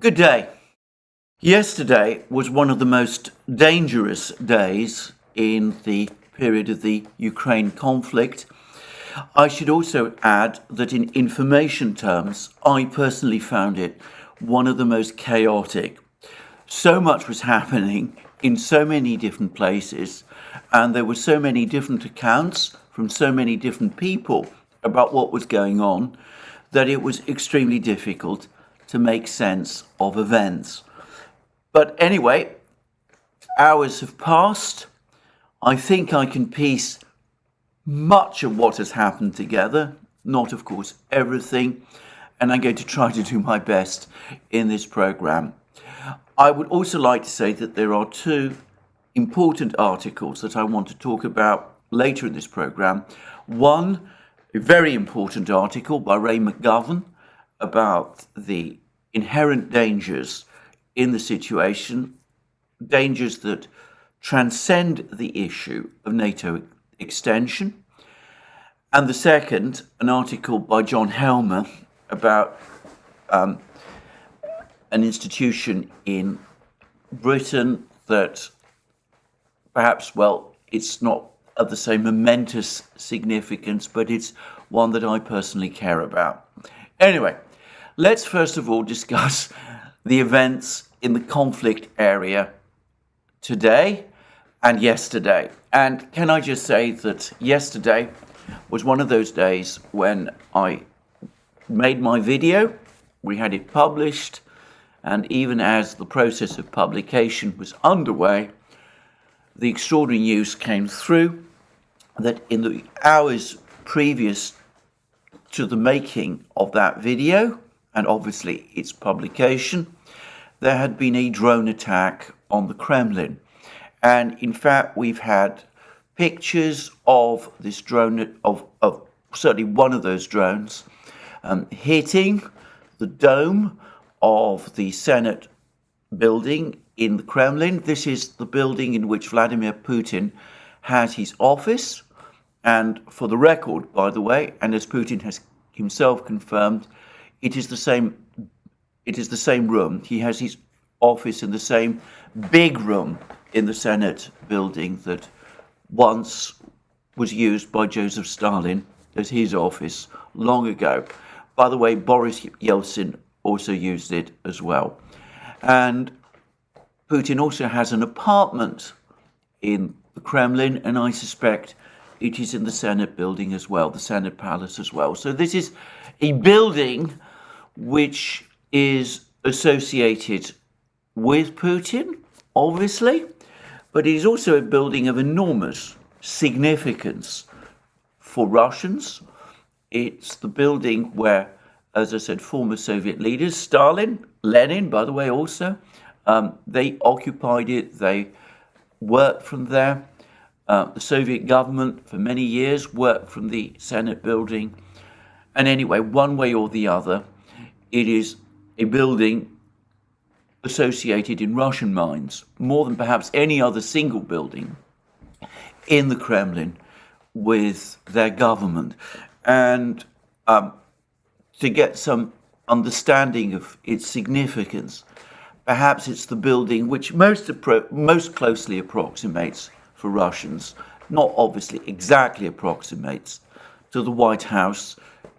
Good day. Yesterday was one of the most dangerous days in the period of the Ukraine conflict. I should also add that in information terms, I personally found it one of the most chaotic. So much was happening in so many different places, and there were so many different accounts from so many different people about what was going on, that it was extremely difficult to make sense of events. But anyway, hours have passed. I think I can piece much of what has happened together, not of course everything, and I'm going to try to do my best in this program. I would also like to say that there are two important articles that I want to talk about later in this program. One, a very important article by Ray McGovern about the inherent dangers in the situation, dangers that transcend the issue of NATO extension. And the second, an article by John Helmer about an institution in Britain that perhaps, well, it's not of the same momentous significance, but it's one that I personally care about. Anyway, let's first of all discuss the events in the conflict area today and yesterday. And can I just say that yesterday was one of those days when I made my video, we had it published, and even as the process of publication was underway, the extraordinary news came through that in the hours previous to the making of that video, and obviously its publication, there had been a drone attack on the Kremlin. And in fact, we've had pictures of this drone, of certainly one of those drones, hitting the dome of the Senate building in the Kremlin. This is the building in which Vladimir Putin has his office. And for the record, by the way, and as Putin has himself confirmed, it is the same room. He has his office in the same big room in the Senate building that once was used by Joseph Stalin as his office long ago. By the way, Boris Yeltsin also used it as well. And Putin also has an apartment in the Kremlin, and I suspect it is in the Senate building as well, the Senate Palace as well. So this is a building which is associated with Putin, obviously, but it is also a building of enormous significance for Russians. It's the building where, as I said, former Soviet leaders, Stalin, Lenin, by the way, also, they occupied it, they worked from there. The Soviet government for many years worked from the Senate building. And anyway, one way or the other, it is a building associated in Russian minds, more than perhaps any other single building in the Kremlin, with their government. And to get some understanding of its significance, perhaps it's the building which most closely approximates for Russians, not obviously exactly approximates, to the White House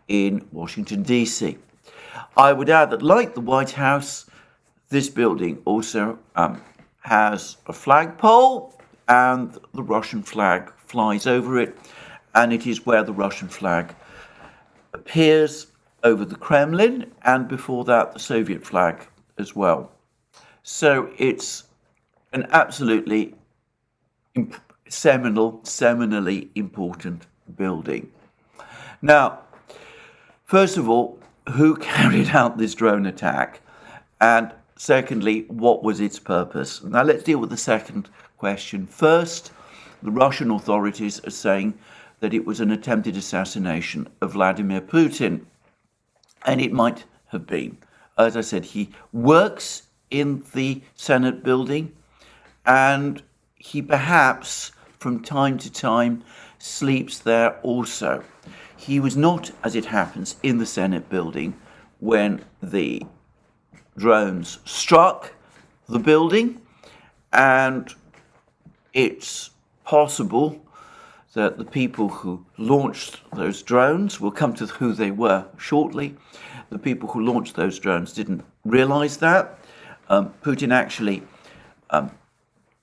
in Washington, D.C. I would add that, like the White House, this building also has a flagpole, and the Russian flag flies over it, and it is where the Russian flag appears over the Kremlin, and before that, the Soviet flag as well. So it's an absolutely seminally important building. Now, first of all, who carried out this drone attack? And secondly, what was its purpose? Now, let's deal with the second question first. The Russian authorities are saying that it was an attempted assassination of Vladimir Putin. And it might have been. As I said, he works in the Senate building, and he perhaps from time to time sleeps there also. He was not, as it happens, in the Senate building when the drones struck the building, and it's possible that the people who launched those drones, we'll come to who they were shortly, the people who launched those drones didn't realize that. Putin actually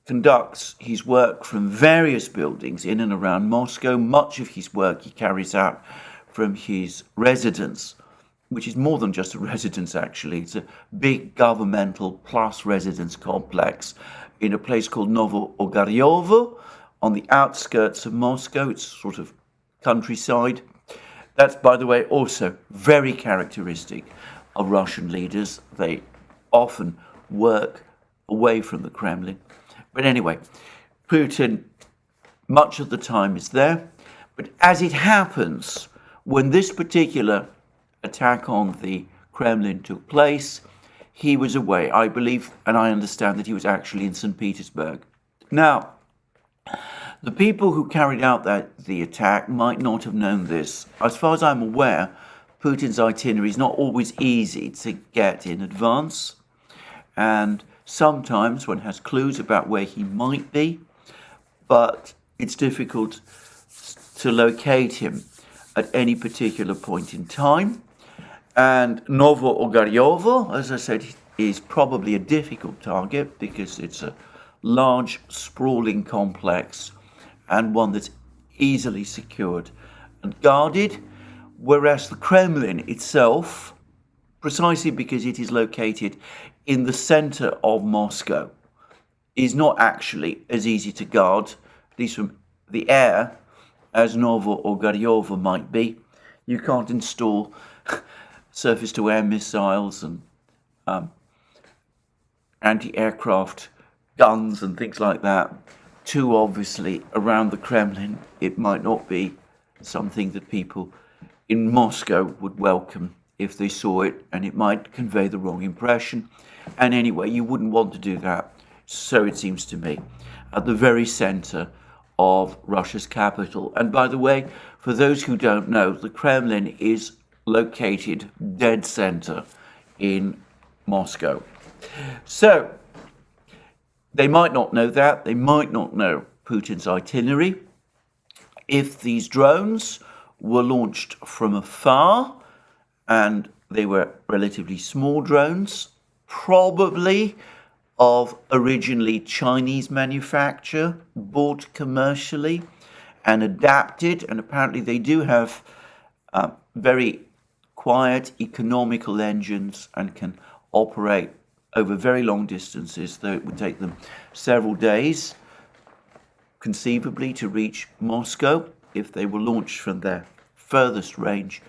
conducts his work from various buildings in and around Moscow. Much of his work he carries out from his residence, which is more than just a residence actually. It's a big governmental plus residence complex in a place called Novo-Ogaryovo on the outskirts of Moscow. It's sort of countryside. That's, by the way, also very characteristic of Russian leaders. They often work away from the Kremlin. But anyway, Putin much of the time is there. But as it happens, when this particular attack on the Kremlin took place, he was away. I believe, and I understand that he was actually in St. Petersburg. Now, the people who carried out the attack might not have known this. As far as I'm aware, Putin's itinerary is not always easy to get in advance, and sometimes one has clues about where he might be, but it's difficult to locate him at any particular point in time. And Novo-Ogaryovo, as I said, is probably a difficult target because it's a large, sprawling complex and one that's easily secured and guarded, whereas the Kremlin itself, precisely because it is located in the center of Moscow, is not actually as easy to guard, at least from the air, as Novo-Ogaryovo might be. You can't install surface-to-air missiles and anti-aircraft guns and things like that too obviously around the Kremlin. It might not be something that people in Moscow would welcome if they saw it, and it might convey the wrong impression. And anyway, you wouldn't want to do that, so it seems to me, at the very center of Russia's capital. And by the way, for those who don't know, the Kremlin is located dead center in Moscow. So they might not know that. They might not know Putin's itinerary. If these drones were launched from afar, and they were relatively small drones, probably of originally Chinese manufacture, bought commercially and adapted, and apparently they do have very quiet, economical engines and can operate over very long distances, though it would take them several days, conceivably, to reach Moscow if they were launched from their furthest range.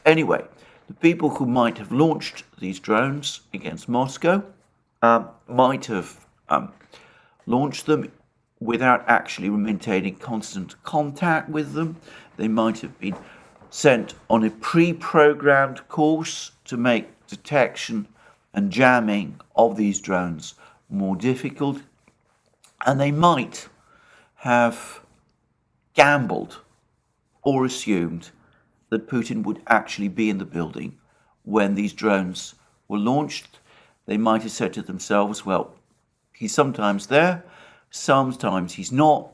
Anyway, the people who might have launched these drones against Moscow might have launched them without actually maintaining constant contact with them. They might have been sent on a pre-programmed course to make detection and jamming of these drones more difficult. And they might have gambled or assumed that Putin would actually be in the building when these drones were launched. They might have said to themselves, well, he's sometimes there, sometimes he's not.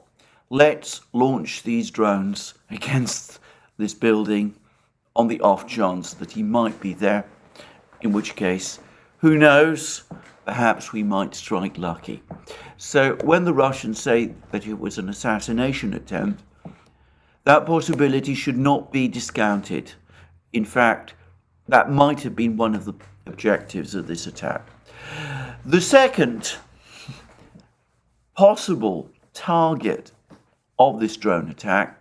Let's launch these drones against this building on the off chance that he might be there, in which case, who knows, perhaps we might strike lucky. So when the Russians say that it was an assassination attempt, that possibility should not be discounted. In fact, that might have been one of the objectives of this attack. The second possible target of this drone attack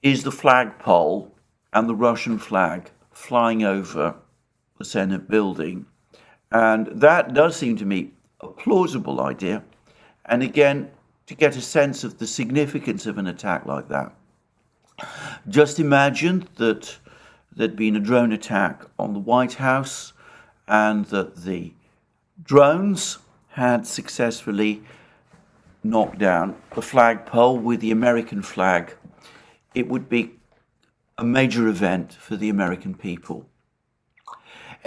is the flagpole and the Russian flag flying over the Senate building. And that does seem to me a plausible idea. And again, to get a sense of the significance of an attack like that, just imagine that there'd been a drone attack on the White House and that the drones had successfully knocked down the flagpole with the American flag. It would be a major event for the American people.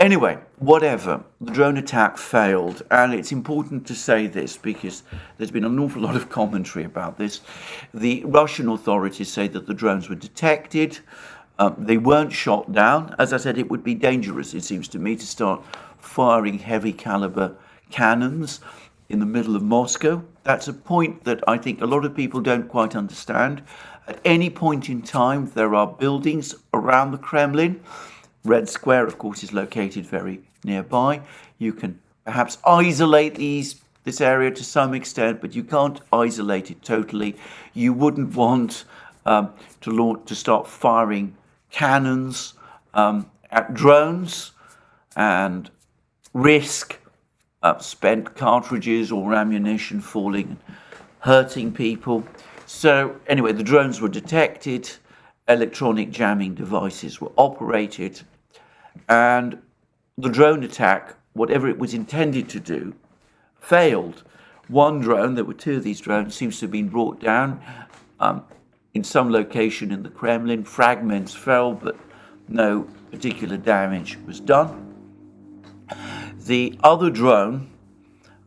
Anyway, whatever, the drone attack failed, and it's important to say this because there's been an awful lot of commentary about this. The Russian authorities say that the drones were detected, they weren't shot down. As I said, it would be dangerous, it seems to me, to start firing heavy caliber cannons in the middle of Moscow. That's a point that I think a lot of people don't quite understand. At any point in time, there are buildings around the Kremlin. Red Square, of course, is located very nearby. You can perhaps isolate this area to some extent, but you can't isolate it totally. You wouldn't want to start firing cannons at drones and risk spent cartridges or ammunition falling and hurting people. So anyway, the drones were detected, electronic jamming devices were operated, and the drone attack, whatever it was intended to do, failed. One drone, there were two of these drones, seems to have been brought down in some location in the Kremlin. Fragments fell, but no particular damage was done. The other drone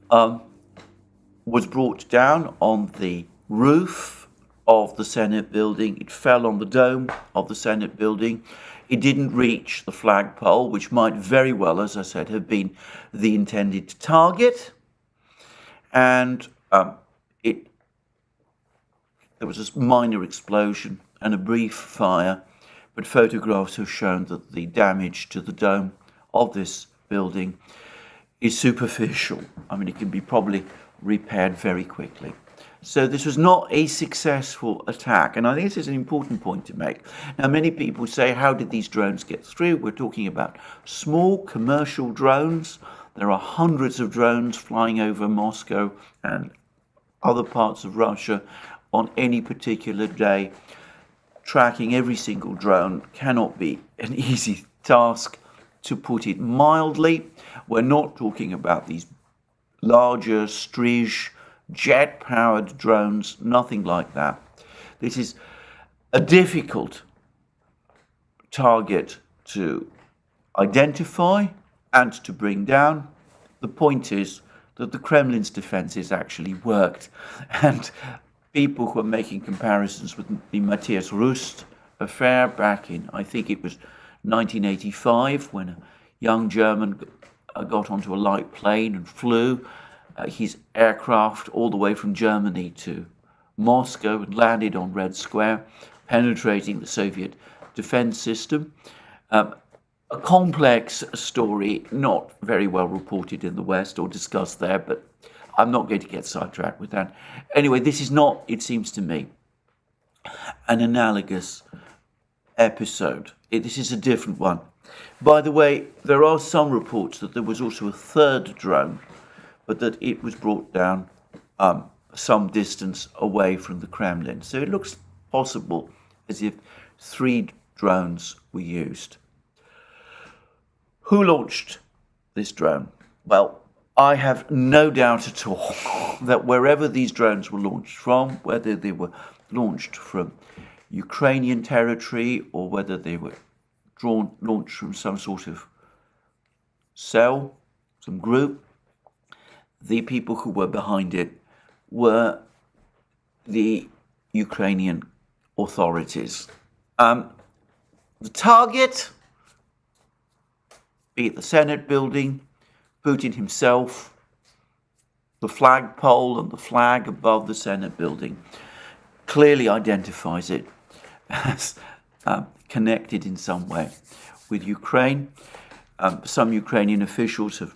was brought down on the roof of the Senate building. It fell on the dome of the Senate building. It didn't reach the flagpole, which might very well, as I said, have been the intended target. And there was a minor explosion and a brief fire, but photographs have shown that the damage to the dome of this building is superficial. I mean, it can be probably repaired very quickly. So this was not a successful attack, and I think this is an important point to make. Now, many people say, how did these drones get through? We're talking about small commercial drones. There are hundreds of drones flying over Moscow and other parts of Russia on any particular day. Tracking every single drone cannot be an easy task, to put it mildly. We're not talking about these larger Strij jet-powered drones, nothing like that. This is a difficult target to identify and to bring down. The point is that the Kremlin's defenses actually worked, and people who are making comparisons with the Matthias Rust affair back in, I think it was 1985, when a young German got onto a light plane and flew his aircraft all the way from Germany to Moscow and landed on Red Square, penetrating the Soviet defense system. A complex story, not very well reported in the West or discussed there, but I'm not going to get sidetracked with that. Anyway, this is not, it seems to me, an analogous episode. This is a different one. By the way, there are some reports that there was also a third drone, but that it was brought down some distance away from the Kremlin. So it looks possible as if 3 drones were used. Who launched this drone? Well, I have no doubt at all that wherever these drones were launched from, whether they were launched from Ukrainian territory or whether they were launched from some sort of cell, some group, the people who were behind it were the Ukrainian authorities. The target, be it the Senate building, Putin himself, the flagpole and the flag above the Senate building, clearly identifies it as connected in some way with Ukraine. Some Ukrainian officials have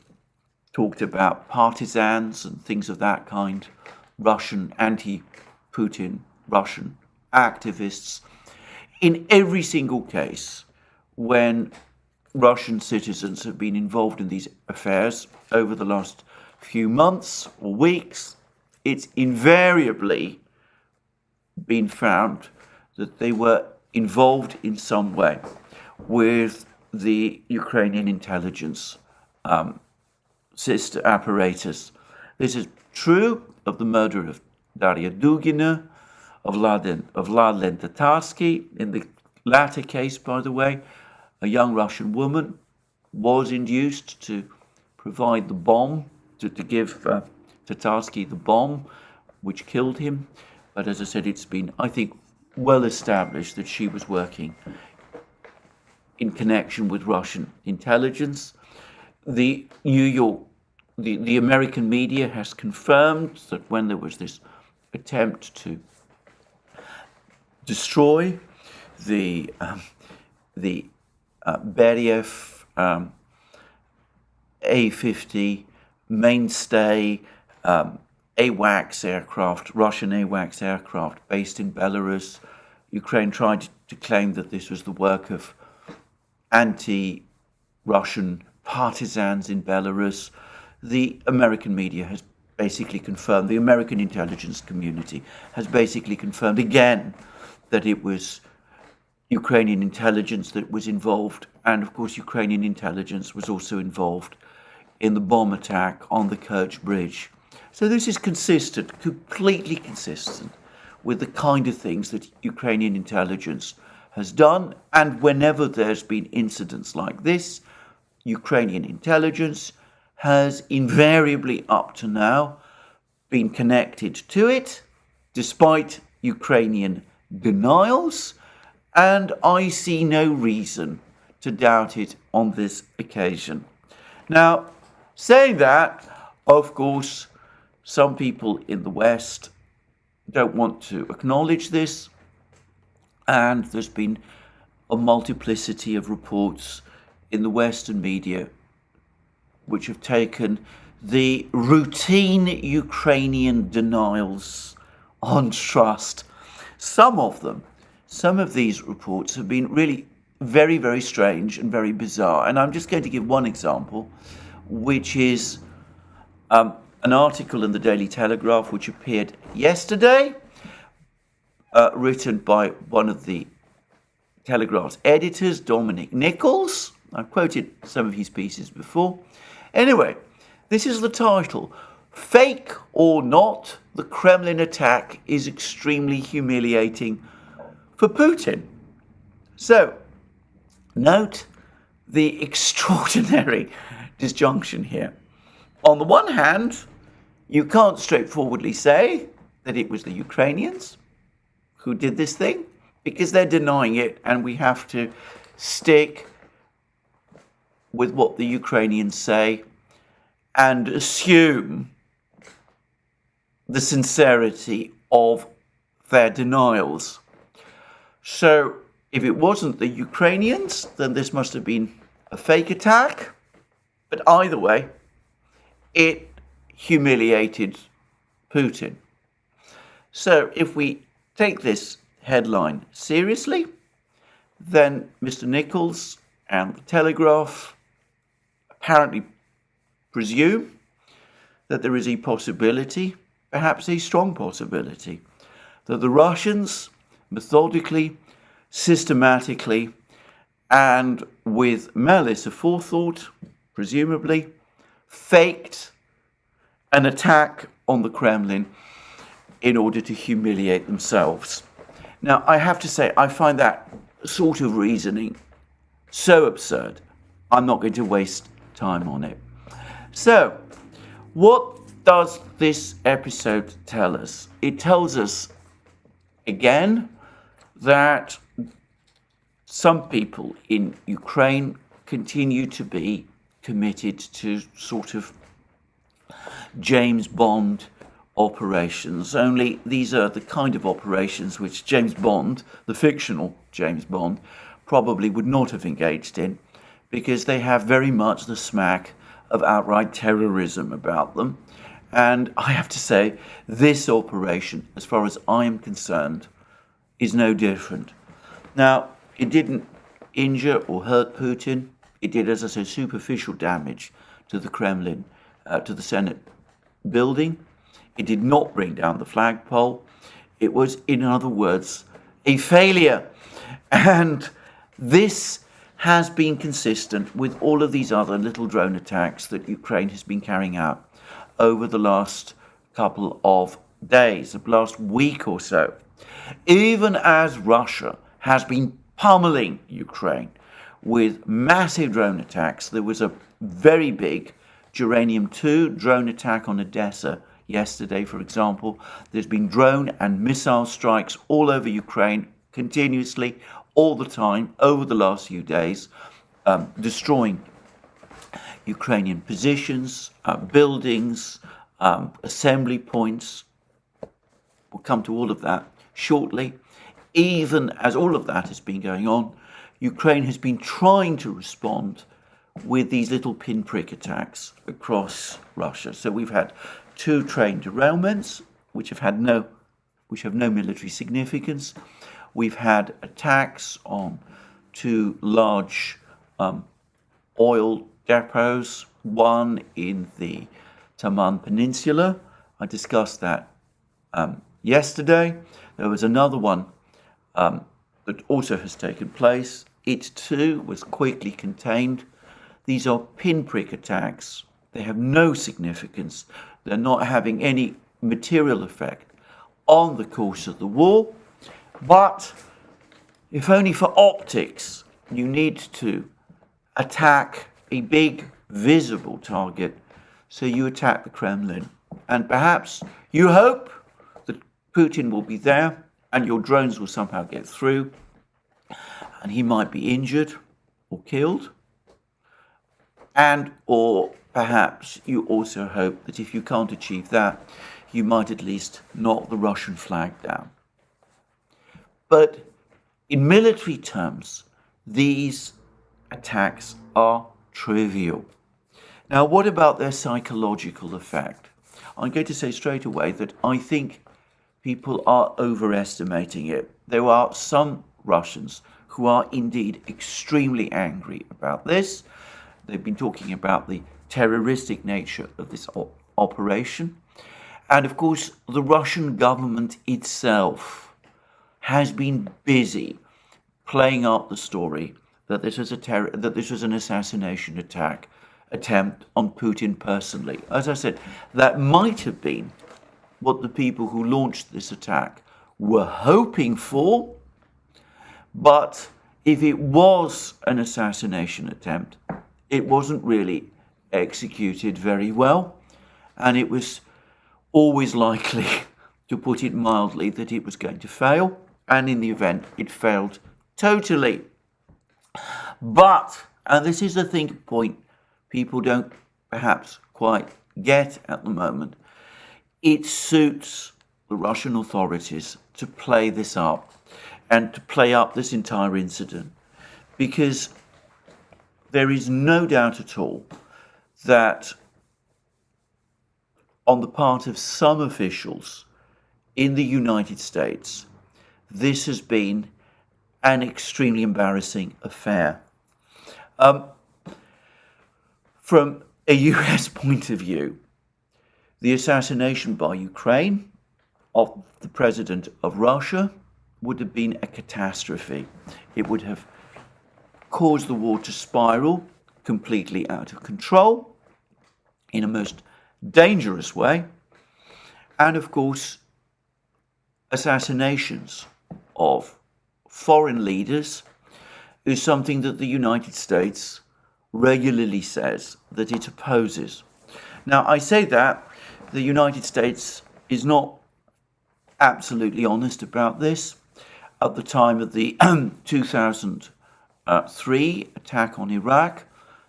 talked about partisans and things of that kind, Russian, anti-Putin Russian activists. In every single case, when Russian citizens have been involved in these affairs over the last few months or weeks, it's invariably been found that they were involved in some way with the Ukrainian intelligence apparatus. This is true of the murder of Daria Dugina, of Vladlen Tatarsky. In the latter case, by the way, a young Russian woman was induced to provide the bomb, to give Tatarsky the bomb, which killed him. But as I said, it's been, I think, well established that she was working in connection with Russian intelligence. The the American media has confirmed that when there was this attempt to destroy the Beriev A-50 mainstay AWACS aircraft, Russian AWACS aircraft based in Belarus, Ukraine tried to claim that this was the work of anti-Russian partisans in Belarus. The American media has basically confirmed, the American intelligence community has basically confirmed again that it was Ukrainian intelligence that was involved, and of course Ukrainian intelligence was also involved in the bomb attack on the Kerch Bridge. So this is consistent, completely consistent with the kind of things that Ukrainian intelligence has done, and whenever there's been incidents like this, Ukrainian intelligence has invariably up to now been connected to it, despite Ukrainian denials, and I see no reason to doubt it on this occasion. Now, saying that, of course, some people in the West don't want to acknowledge this, and there's been a multiplicity of reports in the Western media which have taken the routine Ukrainian denials on trust. Some of these reports have been really very, very strange and very bizarre. And I'm just going to give one example, which is an article in the Daily Telegraph which appeared yesterday, written by one of the Telegraph's editors, Dominic Nichols. I've quoted some of his pieces before. Anyway, this is the title: "Fake or not, the Kremlin attack is extremely humiliating for Putin." So, note the extraordinary disjunction here. On the one hand, you can't straightforwardly say that it was the Ukrainians who did this thing, because they're denying it, and we have to stick with what the Ukrainians say and assume the sincerity of their denials. So if it wasn't the Ukrainians, then this must have been a fake attack. But either way, it humiliated Putin. So if we take this headline seriously, then Mr. Nichols and the Telegraph apparently presume that there is a possibility, perhaps a strong possibility, that the Russians methodically, systematically, and with malice aforethought, presumably, faked an attack on the Kremlin in order to humiliate themselves. Now, I have to say, I find that sort of reasoning so absurd, I'm not going to waste time on it. So, what does this episode tell us? It tells us, again, that some people in Ukraine continue to be committed to sort of James Bond operations, only these are the kind of operations which James Bond, the fictional James Bond, probably would not have engaged in, because they have very much the smack of outright terrorism about them. And I have to say, this operation, as far as I am concerned, is no different. Now, it didn't injure or hurt Putin. It did, as I say, superficial damage to the Kremlin, to the Senate building. It did not bring down the flagpole. It was, in other words, a failure. And this has been consistent with all of these other little drone attacks that Ukraine has been carrying out over the last couple of days, the last week or so. Even as Russia has been pummeling Ukraine with massive drone attacks. There was a very big Uranium-2 drone attack on Odessa yesterday, for example. There's been drone and missile strikes all over Ukraine continuously, all the time, over the last few days, destroying Ukrainian positions, buildings, assembly points. We'll come to all of that shortly. Even as all of that has been going on, Ukraine has been trying to respond with these little pinprick attacks across Russia. So we've had 2 train derailments, which have no military significance. We've had attacks on 2 large oil depots, one in the Taman Peninsula. I discussed that yesterday. There was another one that also has taken place. It too was quickly contained. These are pinprick attacks. They have no significance. They're not having any material effect on the course of the war. But if only for optics, you need to attack a big visible target. So you attack the Kremlin. And perhaps you hope that Putin will be there and your drones will somehow get through and he might be injured or killed. And or perhaps you also hope that if you can't achieve that, you might at least knock the Russian flag down. But in military terms, these attacks are trivial. Now, what about their psychological effect? I'm going to say straight away that I think people are overestimating it. There are some Russians who are indeed extremely angry about this. They've been talking about the terroristic nature of this operation. And of course, the Russian government itself has been busy playing up the story that this was an assassination attempt on Putin personally. As I said, that might have been what the people who launched this attack were hoping for, but if it was an assassination attempt, it wasn't really executed very well, and it was always likely, to put it mildly, that it was going to fail, and in the event, it failed totally. But, and this is the point people don't perhaps quite get at the moment, it suits the Russian authorities to play this up and to play up this entire incident, because there is no doubt at all that on the part of some officials in the United States, this has been an extremely embarrassing affair. From a US point of view, the assassination by Ukraine of the president of Russia would have been a catastrophe. It would have caused the war to spiral completely out of control in a most dangerous way. And of course, assassinations of foreign leaders is something that the United States regularly says that it opposes. Now, I say that the United States is not absolutely honest about this. At the time of the 2003 attack on Iraq,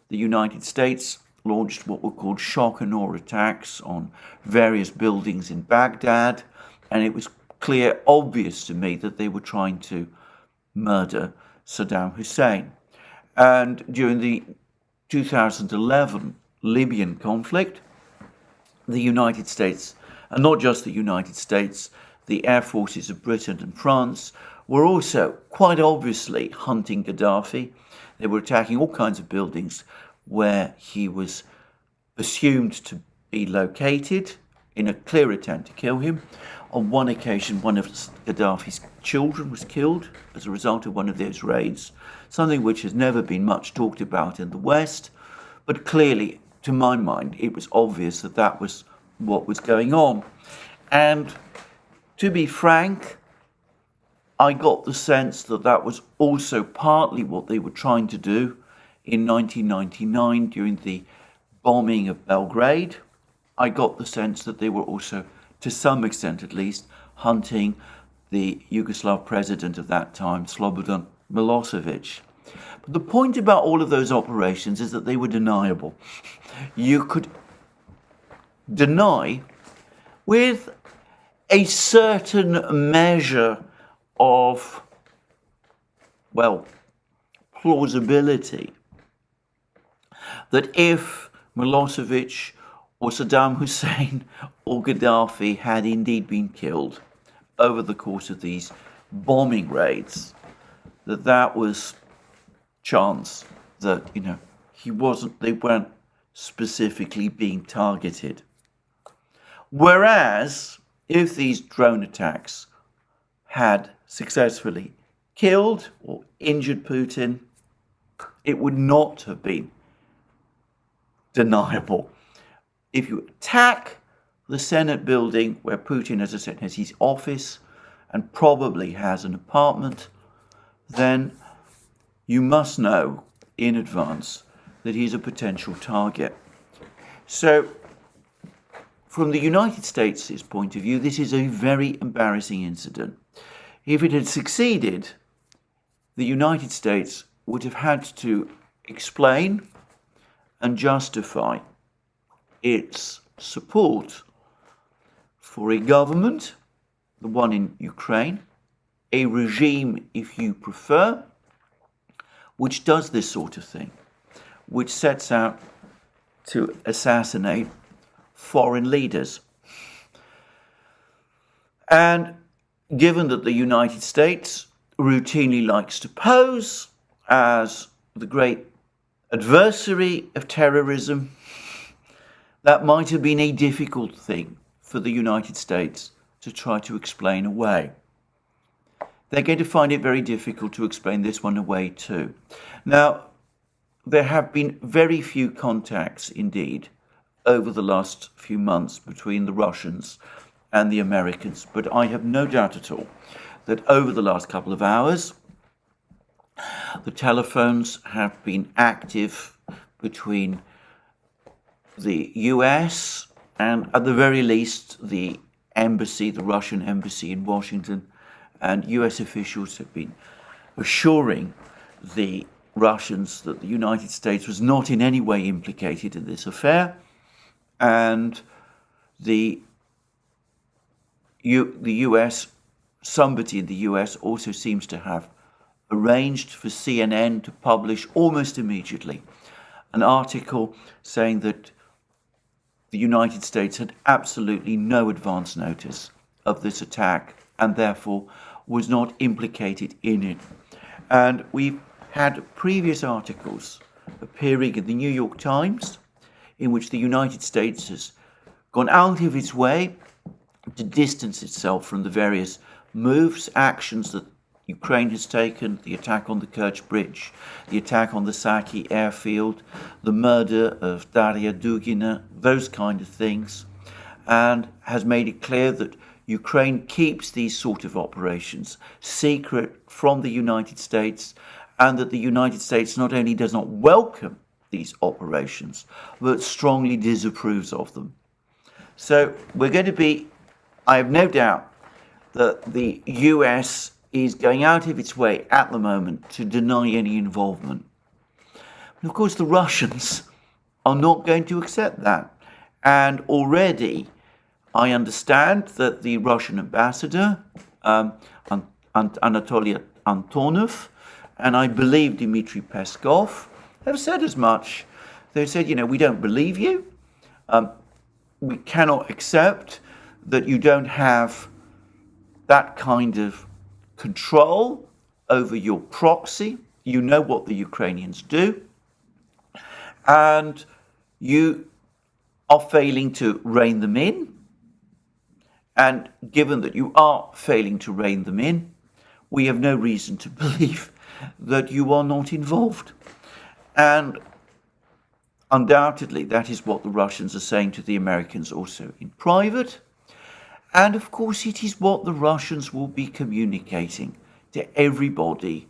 the United States launched what were called shock and awe attacks on various buildings in Baghdad, and it was clear, obvious to me, that they were trying to murder Saddam Hussein. And during the 2011 Libyan conflict, the United States, and not just the United States, the air forces of Britain and France were also quite obviously hunting Gaddafi. They were attacking all kinds of buildings where he was assumed to be located in a clear attempt to kill him. On one occasion, one of Gaddafi's children was killed as a result of one of those raids, something which has never been much talked about in the West, but clearly, to my mind, it was obvious that that was what was going on. And to be frank, I got the sense that that was also partly what they were trying to do in 1999 during the bombing of Belgrade. I got the sense that they were also, to some extent at least, hunting the Yugoslav president of that time, Slobodan Milosevic. But the point about all of those operations is that they were deniable. You could deny with a certain measure of, well, plausibility that if Milosevic or Saddam Hussein or Gaddafi had indeed been killed over the course of these bombing raids, that was chance, that, they weren't specifically being targeted. Whereas if these drone attacks had successfully killed or injured Putin, it would not have been deniable. If you attack the Senate building where Putin, as I said, has his office and probably has an apartment, then you must know in advance that he's a potential target. So from the United States' point of view, this is a very embarrassing incident. If it had succeeded, the United States would have had to explain and justify its support for a government, the one in Ukraine, a regime, if you prefer, which does this sort of thing, which sets out to assassinate foreign leaders. And given that the United States routinely likes to pose as the great adversary of terrorism, that might have been a difficult thing for the United States to try to explain away. They're going to find it very difficult to explain this one away too. Now, there have been very few contacts indeed over the last few months between the Russians and the Americans, but I have no doubt at all that over the last couple of hours, the telephones have been active between the US and, at the very least, the embassy, the Russian embassy in Washington, and US officials have been assuring the Russians that the United States was not in any way implicated in this affair, and the US, somebody in the US also seems to have arranged for CNN to publish almost immediately an article saying that the United States had absolutely no advance notice of this attack and therefore was not implicated in it. And we've had previous articles appearing in the New York Times in which the United States has gone out of its way to distance itself from the various moves, actions that Ukraine has taken, the attack on the Kerch Bridge, the attack on the Saki airfield, the murder of Daria Dugina, those kind of things, and has made it clear that Ukraine keeps these sort of operations secret from the United States, and that the United States not only does not welcome these operations, but strongly disapproves of them. So we're going to be, I have no doubt that the US is going out of its way at the moment to deny any involvement. And of course, the Russians are not going to accept that. And already, I understand that the Russian ambassador, Anatoly Antonov, and I believe Dmitry Peskov, have said as much. They've said, we don't believe you. We cannot accept that you don't have that kind of control over your proxy. You know what the Ukrainians do. And you are failing to rein them in. And given that you are failing to rein them in, we have no reason to believe that you are not involved. And undoubtedly, that is what the Russians are saying to the Americans also in private. And of course, it is what the Russians will be communicating to everybody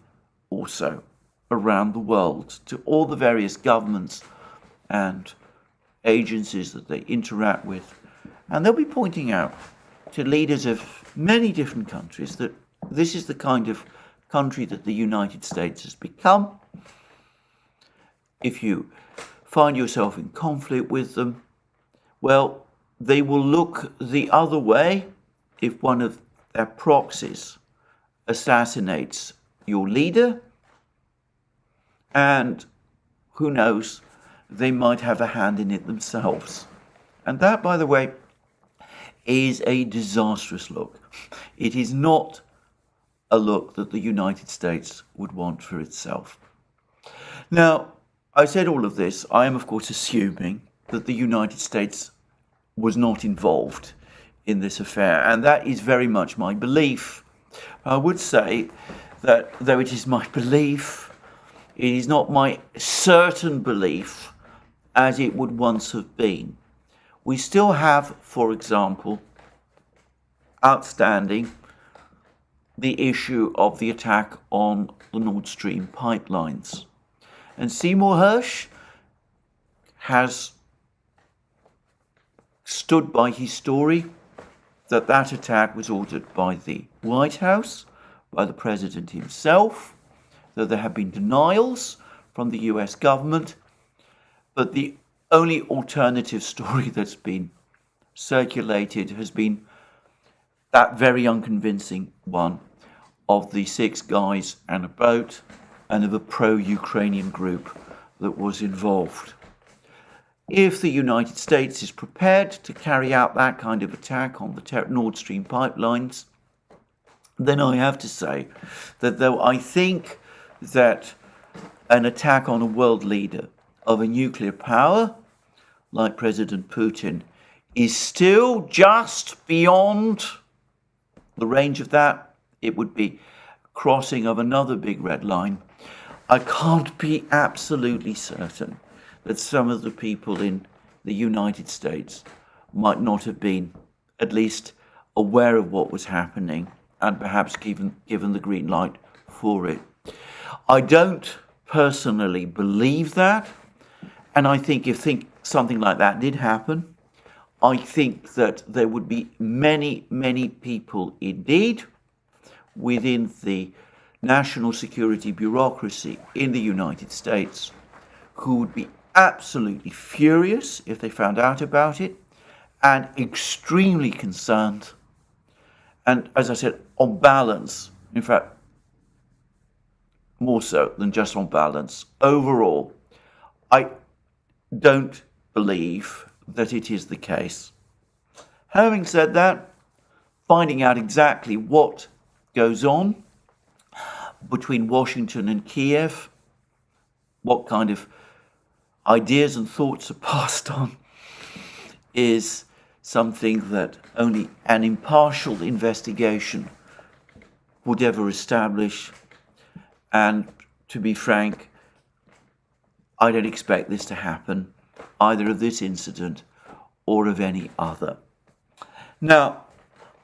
also around the world, to all the various governments and agencies that they interact with. And they'll be pointing out to leaders of many different countries that this is the kind of country that the United States has become. If you find yourself in conflict with them, well, they will look the other way if one of their proxies assassinates your leader, and who knows, they might have a hand in it themselves. And that, by the way, is a disastrous look. It is not a look that the United States would want for itself. Now, I said all of this. I am, of course, assuming that the United States was not involved in this affair, and that is very much my belief. I would say that though it is my belief, it is not my certain belief as it would once have been. We still have, for example, outstanding the issue of the attack on the Nord Stream pipelines. And Seymour Hersh has stood by his story that that attack was ordered by the White House, by the president himself, that there have been denials from the US government, but the only alternative story that's been circulated has been that very unconvincing one of the 6 guys and a boat and of a pro-Ukrainian group that was involved. If the United States is prepared to carry out that kind of attack on the Nord Stream pipelines, then I have to say that though I think that an attack on a world leader of a nuclear power, like President Putin, is still just beyond the range of that, it would be crossing of another big red line. I can't be absolutely certain that some of the people in the United States might not have been at least aware of what was happening and perhaps given the green light for it. I don't personally believe that, and I think if something like that did happen, I think that there would be many, many people indeed within the national security bureaucracy in the United States who would be absolutely furious if they found out about it and extremely concerned. And as I said, on balance, in fact, more so than just on balance, overall, I don't believe that it is the case. Having said that, finding out exactly what goes on between Washington and Kiev, what kind of ideas and thoughts are passed on, is something that only an impartial investigation would ever establish. And to be frank, I don't expect this to happen, either of this incident or of any other. Now,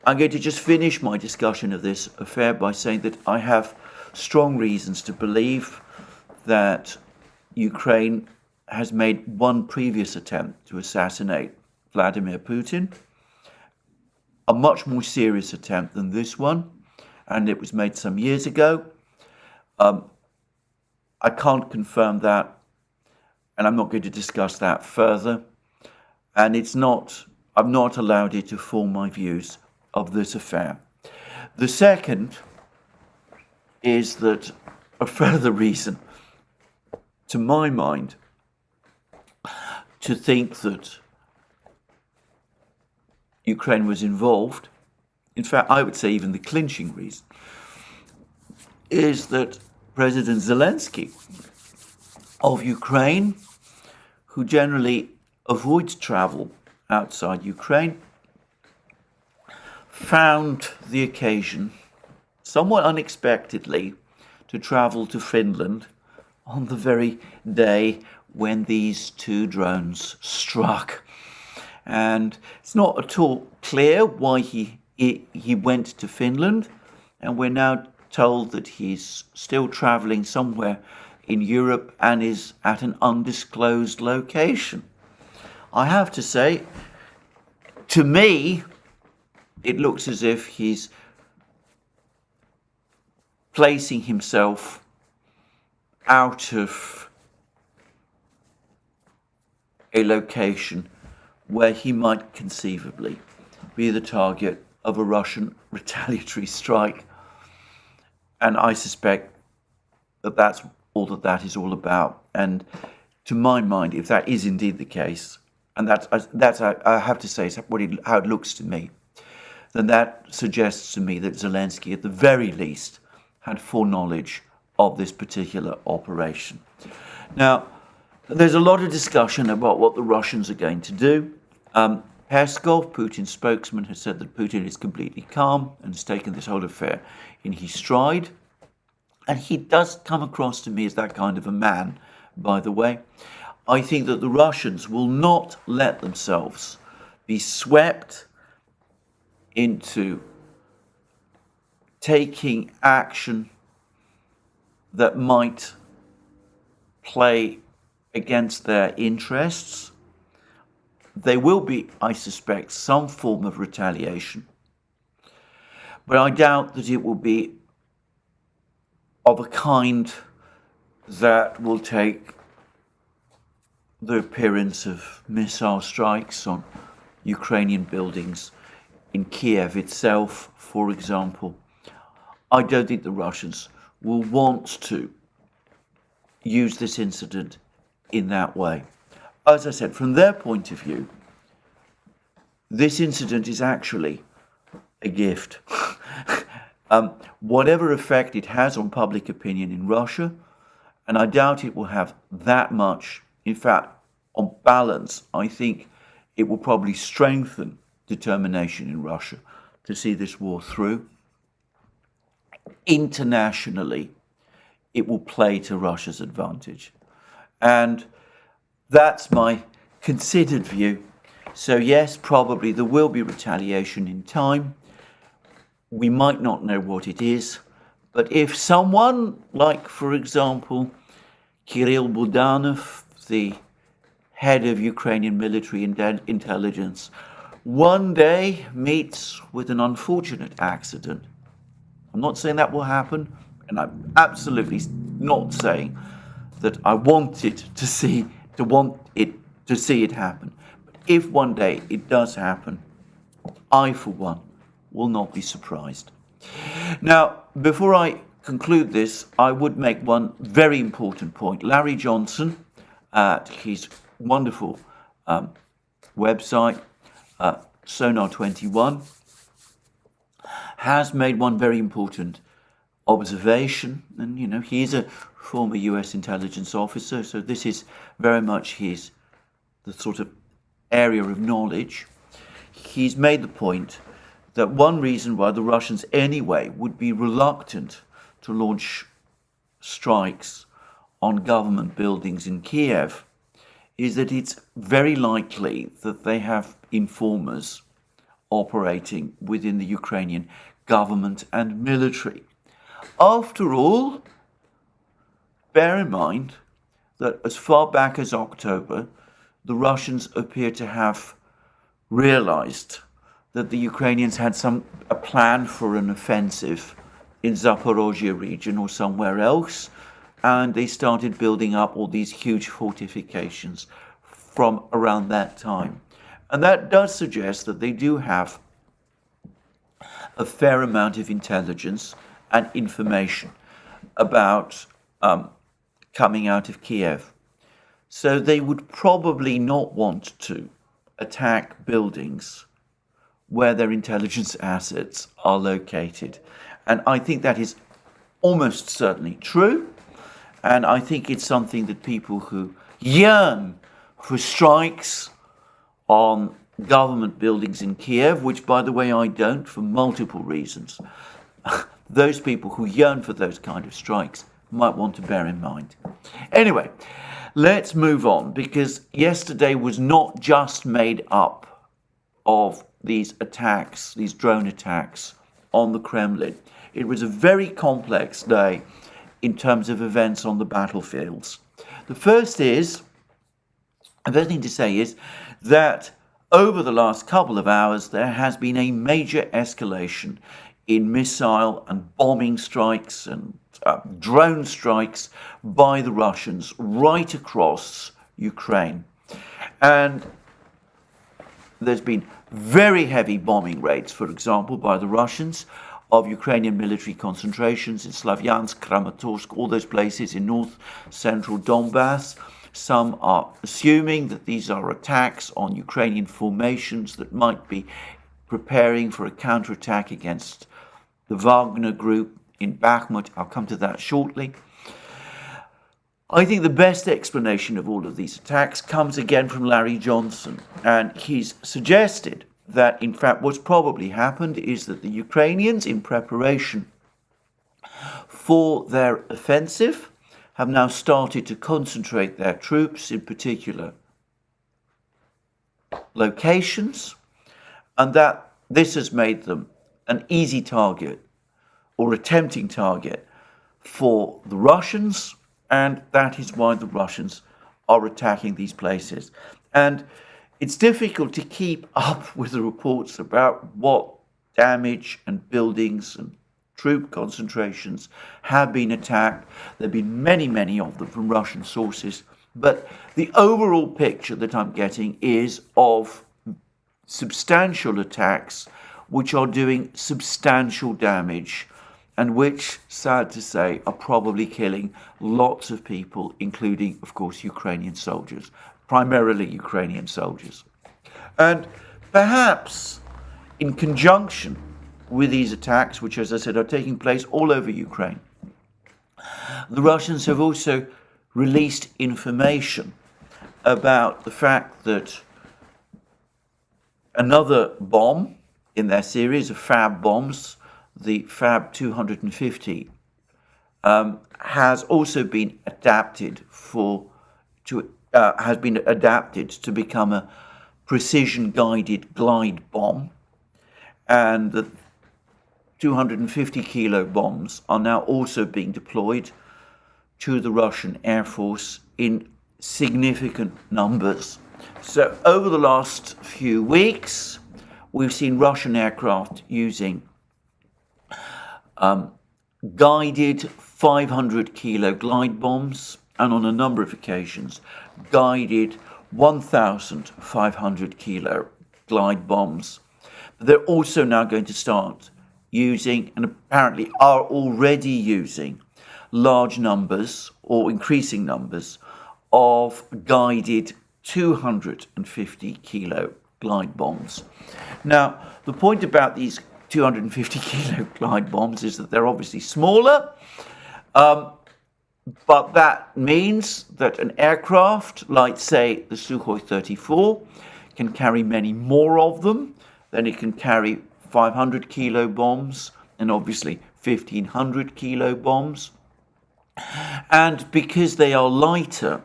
I'm going to just finish my discussion of this affair by saying that I have strong reasons to believe that Ukraine has made one previous attempt to assassinate Vladimir Putin, a much more serious attempt than this one, and it was made some years ago. I can't confirm that, and I'm not going to discuss that further, and I've not allowed it to form my views of this affair. The second is that a further reason, to my mind, to think that Ukraine was involved, in fact, I would say even the clinching reason, is that President Zelensky of Ukraine, who generally avoids travel outside Ukraine, found the occasion, somewhat unexpectedly, to travel to Finland on the very day when these 2 drones struck. And it's not at all clear why he went to Finland, and we're now told that he's still traveling somewhere in Europe and is at an undisclosed location. I have to say, to me, it looks as if he's placing himself out of a location where he might conceivably be the target of a Russian retaliatory strike. And I suspect that that's all that is all about. And to my mind, if that is indeed the case, and that's I have to say, is how it looks to me, then that suggests to me that Zelensky, at the very least, had foreknowledge of this particular operation. Now, there's a lot of discussion about what the Russians are going to do. Peskov, Putin's spokesman, has said that Putin is completely calm and has taken this whole affair in his stride. And he does come across to me as that kind of a man, by the way. I think that the Russians will not let themselves be swept into taking action that might play against their interests. There will be, I suspect, some form of retaliation, but I doubt that it will be of a kind that will take the appearance of missile strikes on Ukrainian buildings in Kiev itself, for example. I don't think the Russians will want to use this incident in that way. As I said, from their point of view, this incident is actually a gift. Whatever effect it has on public opinion in Russia, and I doubt it will have that much. In fact, on balance, I think it will probably strengthen determination in Russia to see this war through. Internationally, it will play to Russia's advantage. And that's my considered view. So yes, probably there will be retaliation in time. We might not know what it is, but if someone like, for example, Kirill Budanov, the head of Ukrainian military intelligence, one day meets with an unfortunate accident, I'm not saying that will happen, and I'm absolutely not saying that I want it to see it happen. But if one day it does happen, I, for one, will not be surprised. Now, before I conclude this, I would make one very important point. Larry Johnson, at his wonderful website, Sonar 21, has made one very important observation. And, you know, he is a former US intelligence officer, so this is very much the sort of area of knowledge. He's made the point that one reason why the Russians anyway would be reluctant to launch strikes on government buildings in Kiev is that it's very likely that they have informers operating within the Ukrainian government and military. After all, bear in mind that as far back as October, the Russians appear to have realized that the Ukrainians had a plan for an offensive in Zaporozhye region or somewhere else, and they started building up all these huge fortifications from around that time. And that does suggest that they do have a fair amount of intelligence and information about coming out of Kiev. So they would probably not want to attack buildings where their intelligence assets are located. And I think that is almost certainly true. And I think it's something that people who yearn for strikes on government buildings in Kiev, which, by the way, I don't, for multiple reasons, those people who yearn for those kind of strikes might want to bear in mind. Anyway, let's move on, because yesterday was not just made up of these attacks, these drone attacks on the Kremlin. It was a very complex day in terms of events on the battlefields. The first thing to say is that over the last couple of hours, there has been a major escalation in missile and bombing strikes and drone strikes by the Russians right across Ukraine. And there's been very heavy bombing raids, for example, by the Russians of Ukrainian military concentrations in Slavyansk, Kramatorsk, all those places in north-central Donbass. Some are assuming that these are attacks on Ukrainian formations that might be preparing for a counterattack against the Wagner group in Bakhmut. I'll come to that shortly. I think the best explanation of all of these attacks comes again from Larry Johnson, and he's suggested that, in fact, what's probably happened is that the Ukrainians, in preparation for their offensive, have now started to concentrate their troops in particular locations, and that this has made them an easy target or a tempting target for the Russians, and that is why the Russians are attacking these places. And it's difficult to keep up with the reports about what damage and buildings and troop concentrations have been attacked. There have been many, many of them from Russian sources. But the overall picture that I'm getting is of substantial attacks which are doing substantial damage and which, sad to say, are probably killing lots of people, including, of course, Ukrainian soldiers, primarily Ukrainian soldiers. And perhaps in conjunction with these attacks, which, as I said, are taking place all over Ukraine, the Russians have also released information about the fact that another bomb in their series of FAB bombs, the FAB 250, has also been adapted to become a precision-guided glide bomb, and the 250 kilo bombs are now also being deployed to the Russian Air Force in significant numbers. So over the last few weeks, we've seen Russian aircraft using guided 500 kilo glide bombs, and on a number of occasions, guided 1,500 kilo glide bombs. But they're also now going to start using, and apparently are already using, large numbers or increasing numbers of guided 250 kilo glide bombs. Now, the point about these 250 kilo glide bombs is that they're obviously smaller, but that means that an aircraft like, say, the Sukhoi 34 can carry many more of them. Then it can carry 500 kilo bombs and obviously 1,500 kilo bombs. And because they are lighter,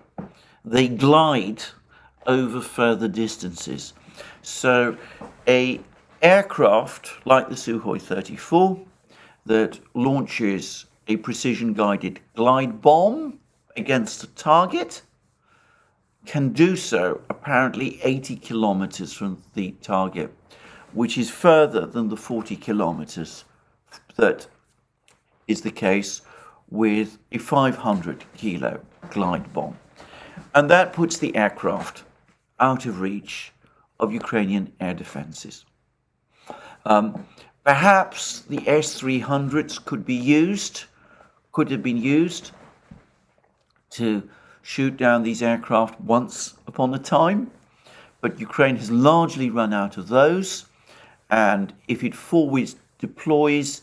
they glide over further distances. So a aircraft like the Sukhoi 34 that launches a precision-guided glide bomb against a target can do so apparently 80 kilometers from the target, which is further than the 40 kilometers that is the case with a 500 kilo glide bomb. And that puts the aircraft out of reach of Ukrainian air defenses. Perhaps the S-300s could have been used to shoot down these aircraft once upon a time, but Ukraine has largely run out of those, and if it forward deploys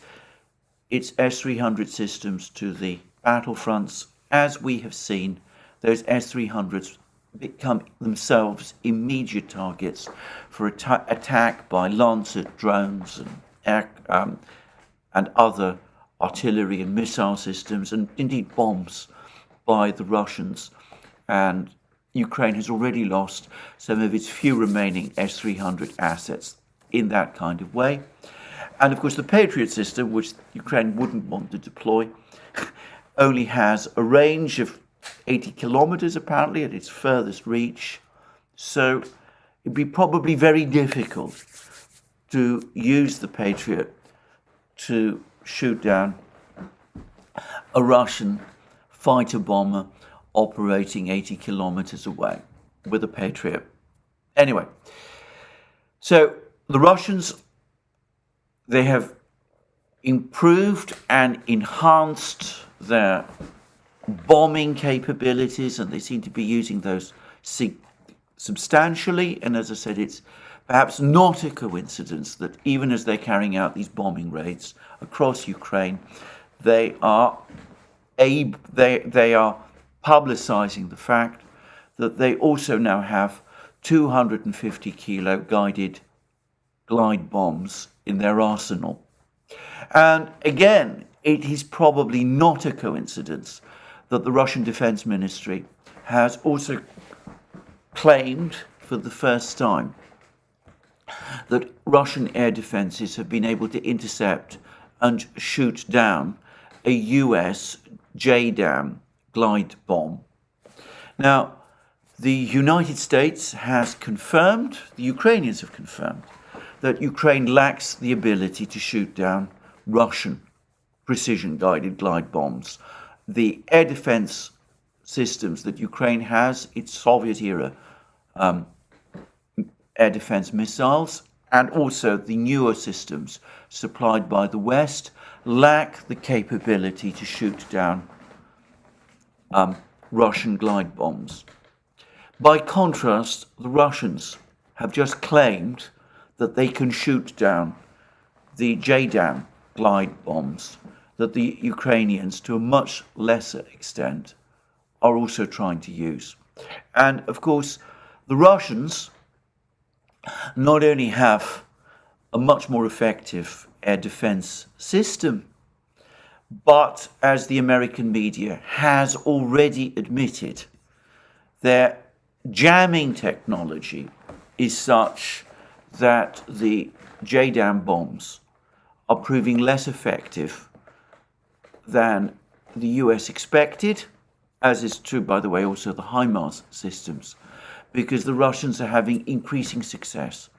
its S-300 systems to the battlefronts, as we have seen, those S-300s become themselves immediate targets for attack by Lancet drones and other artillery and missile systems, and indeed bombs by the Russians. And Ukraine has already lost some of its few remaining S-300 assets in that kind of way. And of course, the Patriot system, which Ukraine wouldn't want to deploy, only has a range of 80 kilometers apparently at its furthest reach. So it'd be probably very difficult to use the Patriot to shoot down a Russian fighter bomber operating 80 kilometers away with a Patriot. Anyway, so the Russians, they have improved and enhanced their bombing capabilities, and they seem to be using those substantially. And as I said, it's perhaps not a coincidence that even as they're carrying out these bombing raids across Ukraine, they are publicizing the fact that they also now have 250 kilo guided glide bombs in their arsenal. And again, it is probably not a coincidence that the Russian Defense Ministry has also claimed for the first time that Russian air defenses have been able to intercept and shoot down a US JDAM glide bomb. Now, the United States has confirmed, the Ukrainians have confirmed, that Ukraine lacks the ability to shoot down Russian precision-guided glide bombs. The air defense systems that Ukraine has, its Soviet-era air defense missiles, and also the newer systems supplied by the West, lack the capability to shoot down Russian glide bombs. By contrast, the Russians have just claimed that they can shoot down the JDAM glide bombs that the Ukrainians, to a much lesser extent, are also trying to use. And of course, the Russians not only have a much more effective air defense system, but as the American media has already admitted, their jamming technology is such that the JDAM bombs are proving less effective than the US expected, as is true, by the way, also the HIMARS systems, because the Russians are having increasing success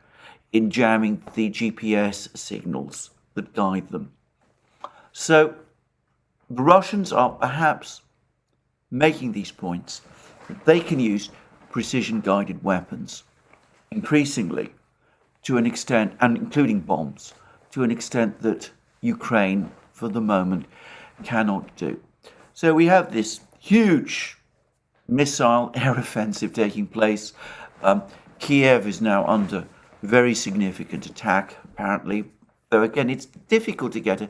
in jamming the GPS signals that guide them. So the Russians are perhaps making these points that they can use precision-guided weapons increasingly to an extent, and including bombs, to an extent that Ukraine, for the moment, cannot do. So we have this huge missile air offensive taking place. Kiev is now under very significant attack, apparently. Though again, it's difficult to get an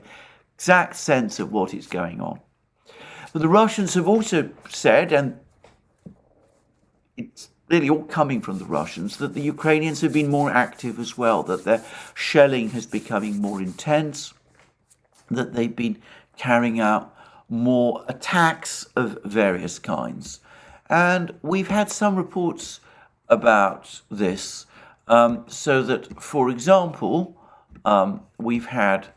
exact sense of what is going on. But the Russians have also said, and it's really all coming from the Russians, that the Ukrainians have been more active as well, that their shelling has becoming more intense, that they've been carrying out more attacks of various kinds. And we've had some reports about this, so that, for example, we've had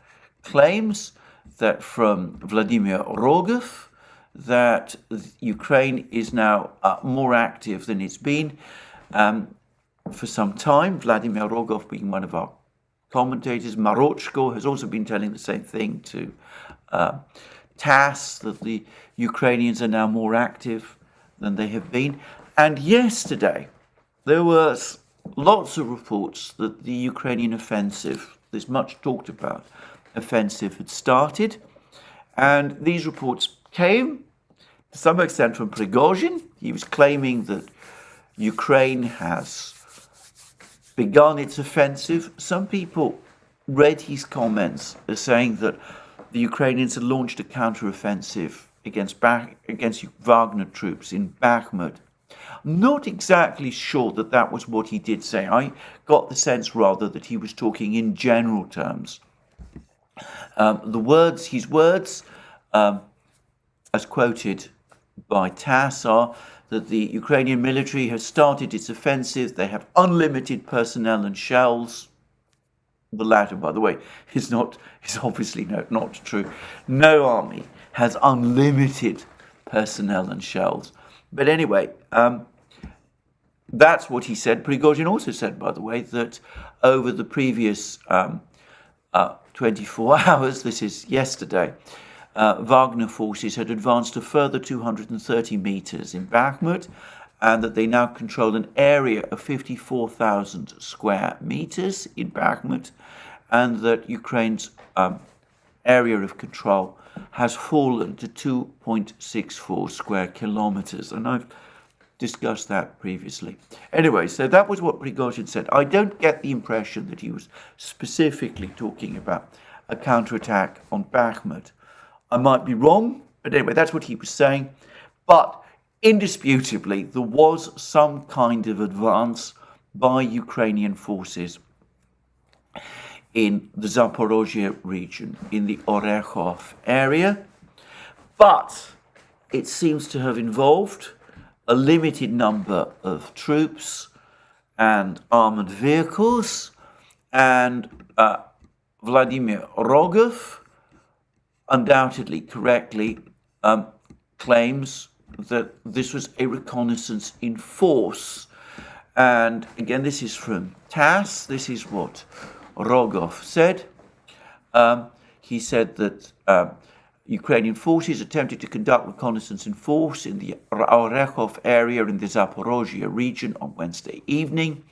claims that from Vladimir Rogov that Ukraine is now more active than it's been for some time. Vladimir Rogov being one of our commentators. Marochko has also been telling the same thing to TASS, that the Ukrainians are now more active than they have been. And yesterday, there was lots of reports that the Ukrainian offensive, this much talked about offensive, had started. And these reports came to some extent from Prigozhin. He was claiming that Ukraine has begun its offensive. Some people read his comments as saying that the Ukrainians had launched a counteroffensive against Wagner troops in Bakhmut. I'm not exactly sure that that was what he did say. I got the sense rather that he was talking in general terms. His words, as quoted by TASS, are that the Ukrainian military has started its offensive. They have unlimited personnel and shells. the latter, by the way, is obviously not true. No army has unlimited personnel and shells. But anyway, that's what he said. Prigozhin also said, by the way, that over the previous 24 hours, this is yesterday, Wagner forces had advanced a further 230 meters in Bakhmut, and that they now control an area of 54,000 square meters in Bakhmut, and that Ukraine's area of control has fallen to 2.64 square kilometers. And I've discussed that previously. Anyway, so that was what Prigozhin said. I don't get the impression that he was specifically talking about a counterattack on Bakhmut. I might be wrong, but anyway, that's what he was saying. But indisputably, there was some kind of advance by Ukrainian forces in the Zaporozhye region, in the Orekhov area. But it seems to have involved a limited number of troops and armored vehicles, and Vladimir Rogov undoubtedly correctly claims that this was a reconnaissance in force. And again, this is from TASS. This is what Rogov said. He said that Ukrainian forces attempted to conduct reconnaissance in force in the Orekhov area in the Zaporozhye region on Wednesday evening.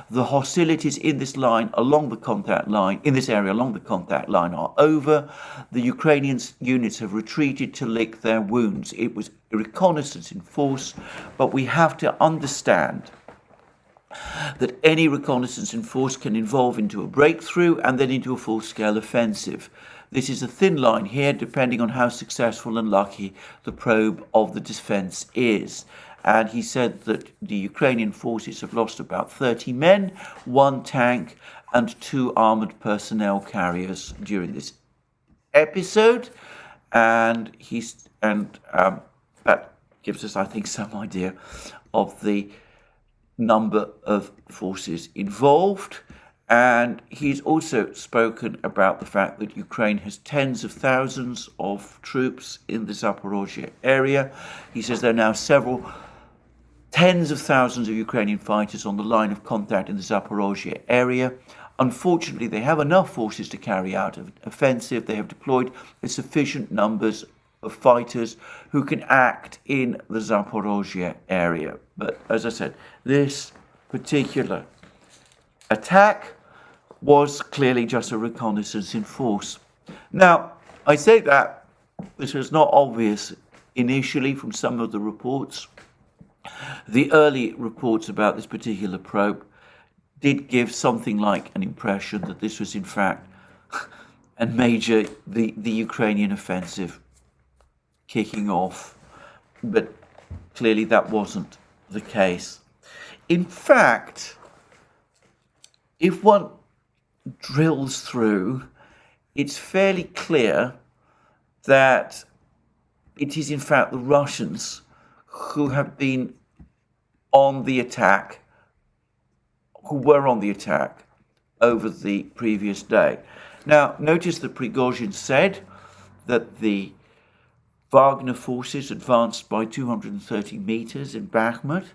The hostilities in this line along the contact line, in this area along the contact line, are over. The Ukrainian units have retreated to lick their wounds. It was a reconnaissance in force, but we have to understand that any reconnaissance in force can evolve into a breakthrough and then into a full-scale offensive. This is a thin line here, depending on how successful and lucky the probe of the defense is. And he said that the Ukrainian forces have lost about 30 men, 1 tank, and 2 armored personnel carriers during this episode. And that gives us, I think, some idea of the number of forces involved. And he's also spoken about the fact that Ukraine has tens of thousands of troops in the Zaporozhye area. He says there are now tens of thousands of Ukrainian fighters on the line of contact in the Zaporozhye area. Unfortunately, they have enough forces to carry out an offensive. They have deployed sufficient numbers of fighters who can act in the Zaporozhye area. But as I said, this particular attack was clearly just a reconnaissance in force. Now, I say that this was not obvious initially from some of the reports. The early reports about this particular probe did give something like an impression that this was in fact the Ukrainian offensive kicking off, but clearly that wasn't the case. In fact, if one drills through, it's fairly clear that it is in fact the Russians who have been on the attack, who were on the attack over the previous day. Now, notice that Prigozhin said that the Wagner forces advanced by 230 meters in Bakhmut,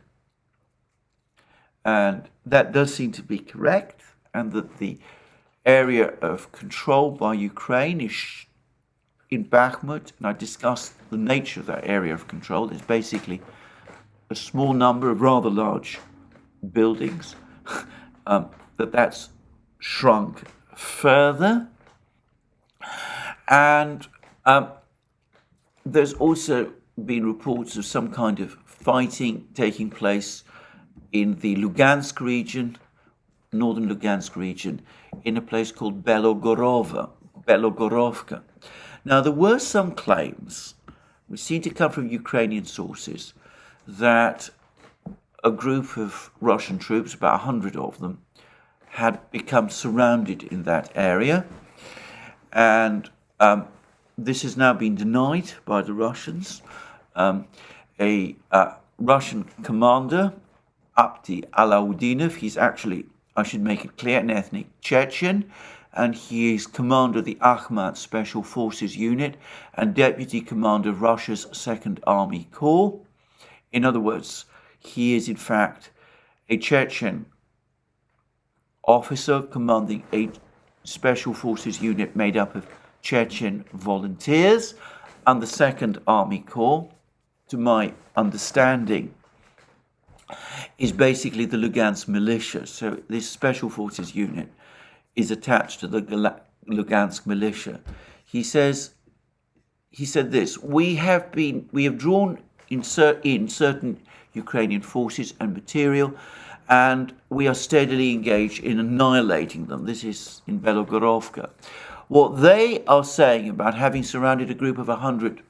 and that does seem to be correct, and that the area of control by Ukraine is in Bakhmut, and I discussed the nature of that area of control. It's basically a small number of rather large buildings, that's shrunk further. And there's also been reports of some kind of fighting taking place in the Lugansk region, northern Lugansk region, in a place called Belogorovka. Now, there were some claims, which seem to come from Ukrainian sources, that a group of Russian troops, about 100 of them, had become surrounded in that area. And this has now been denied by the Russians. A Russian commander, Apti Alaudinov, he's actually I should make it clear, an ethnic Chechen, and he is commander of the Akhmat Special Forces Unit and deputy commander of Russia's Second Army Corps. In other words, he is in fact a Chechen officer commanding a special forces unit made up of Chechen volunteers and the Second Army Corps, to my understanding, is basically the Lugansk militia. So this special forces unit is attached to the Lugansk militia. He said this: we have drawn in certain Ukrainian forces and material, and we are steadily engaged in annihilating them. This is in Belogorovka. What they are saying about having surrounded a group of 100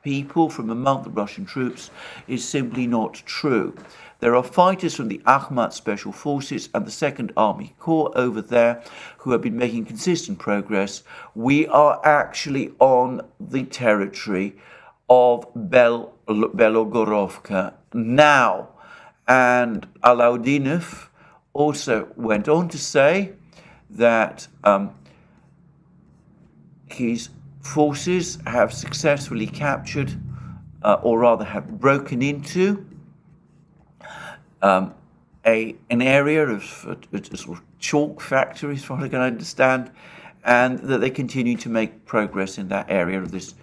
people from among the Russian troops is simply not true. There are fighters from the Akhmat Special Forces and the Second Army Corps over there who have been making consistent progress. We are actually on the territory of Belogorovka now. And Alaudinov also went on to say that his forces have successfully captured, or rather have broken into, an area of a sort of chalk factory, as far as I can understand, and that they continue to make progress in that area of this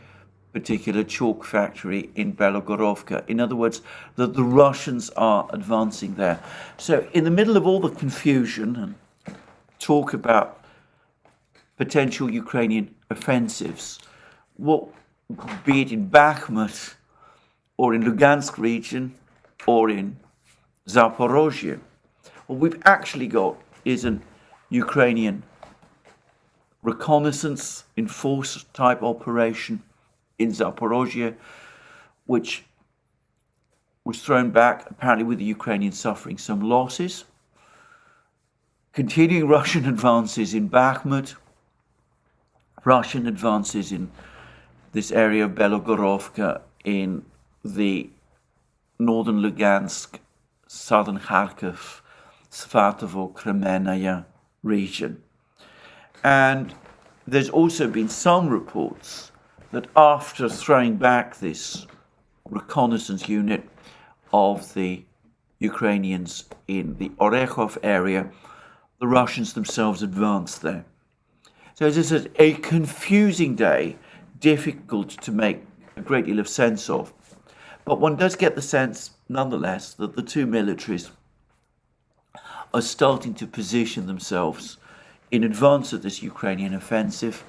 particular chalk factory in Belogorovka. In other words, that the Russians are advancing there. So in the middle of all the confusion and talk about potential Ukrainian offensives, be it in Bakhmut or in Lugansk region or in Zaporozhye, what we've actually got is an Ukrainian reconnaissance enforce type operation in Zaporozhye, which was thrown back apparently with the Ukrainians suffering some losses. Continuing Russian advances in Bakhmut, Russian advances in this area of Belogorovka, in the northern Lugansk, southern Kharkiv, Svatovo, Kremenaya region. And there's also been some reports that after throwing back this reconnaissance unit of the Ukrainians in the Orekhov area, the Russians themselves advanced there. So as I said, a confusing day, difficult to make a great deal of sense of. But one does get the sense, nonetheless, that the two militaries are starting to position themselves in advance of this Ukrainian offensive.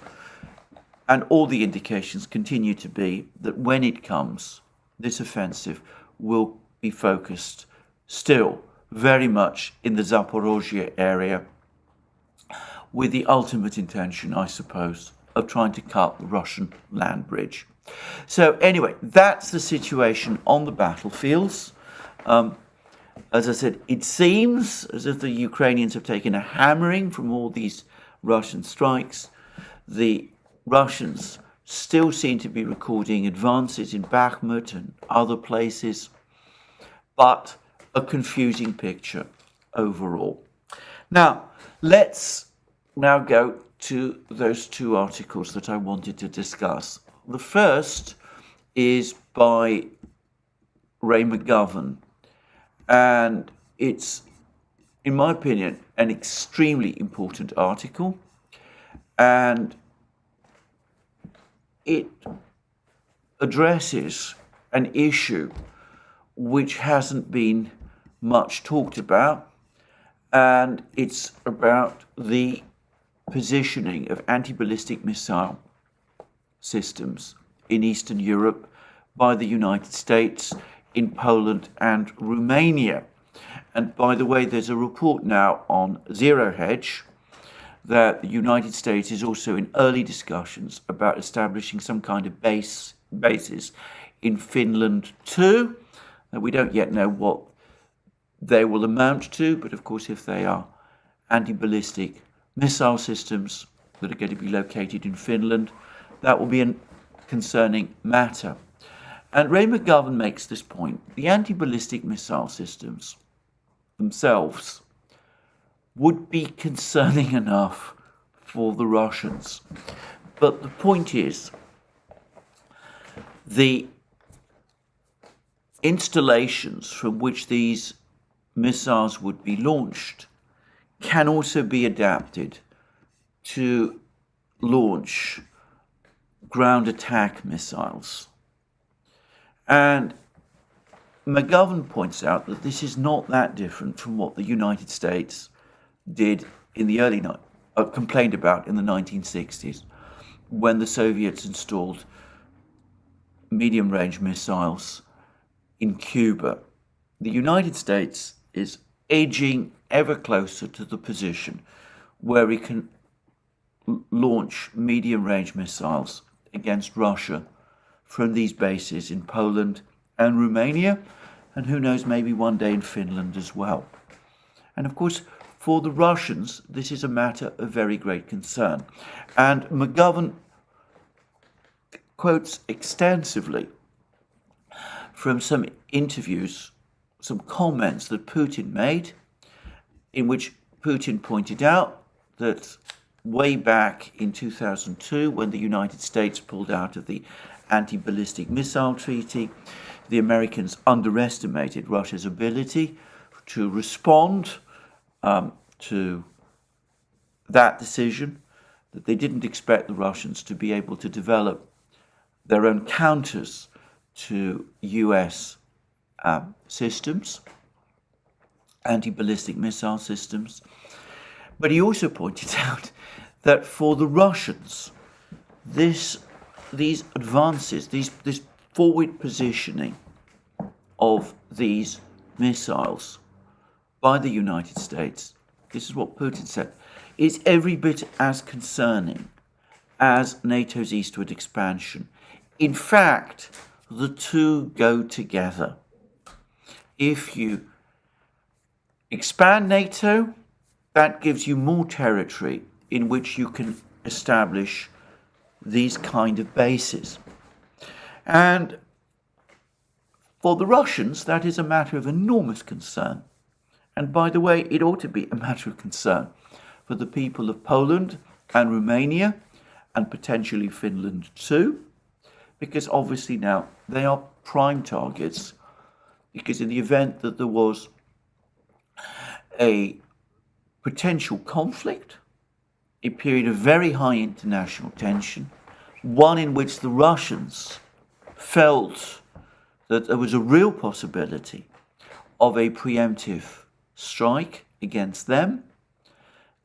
And all the indications continue to be that when it comes, this offensive will be focused still very much in the Zaporozhye area, with the ultimate intention, I suppose, of trying to cut the Russian land bridge. So anyway, that's the situation on the battlefields. As I said, it seems as if the Ukrainians have taken a hammering from all these Russian strikes. The Russians still seem to be recording advances in Bakhmut and other places, but a confusing picture overall. Now, let's go to those two articles that I wanted to discuss. The first is by Ray McGovern, and it's, in my opinion, an extremely important article, and it addresses an issue which hasn't been much talked about, and it's about the positioning of anti-ballistic missile systems in Eastern Europe by the United States, in Poland and Romania. And by the way, there's a report now on Zero Hedge that the United States is also in early discussions about establishing some kind of bases in Finland too. Now, we don't yet know what they will amount to, but of course, if they are anti-ballistic missile systems that are going to be located in Finland, that will be a concerning matter. And Ray McGovern makes this point: the anti-ballistic missile systems themselves would be concerning enough for the Russians. But the point is, the installations from which these missiles would be launched can also be adapted to launch ground attack missiles. And McGovern points out that this is not that different from what the United States did in the complained about in the 1960s, when the Soviets installed medium-range missiles in Cuba. The United States is edging ever closer to the position where it can launch medium-range missiles against Russia from these bases in Poland and Romania, and who knows, maybe one day in Finland as well. And of course, for the Russians, this is a matter of very great concern. And McGovern quotes extensively from some interviews, some comments that Putin made, in which Putin pointed out that way back in 2002, when the United States pulled out of the anti-ballistic missile treaty, the Americans underestimated Russia's ability to respond to that decision, that they didn't expect the Russians to be able to develop their own counters to US systems, anti-ballistic missile systems. But he also pointed out that for the Russians, these advances, this forward positioning of these missiles by the United States, this is what Putin said, is every bit as concerning as NATO's eastward expansion. In fact, the two go together. If you expand NATO, that gives you more territory in which you can establish these kind of bases. And for the Russians, that is a matter of enormous concern. And by the way, it ought to be a matter of concern for the people of Poland and Romania, and potentially Finland too, because obviously now they are prime targets, because in the event that there was a potential conflict, a period of very high international tension, one in which the Russians felt that there was a real possibility of a preemptive strike against them,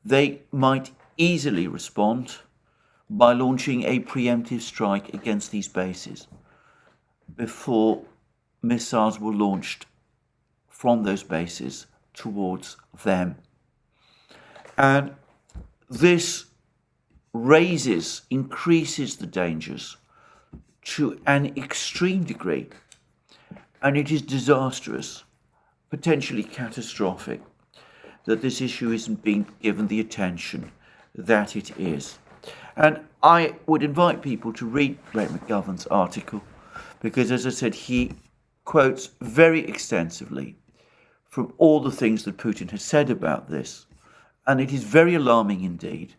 they might easily respond by launching a preemptive strike against these bases before missiles were launched from those bases towards them. And this increases the dangers to an extreme degree, and it is disastrous, potentially catastrophic, that this issue isn't being given the attention that it is. And I would invite people to read Ray McGovern's article, because, as I said, he quotes very extensively from all the things that Putin has said about this. And it is very alarming indeed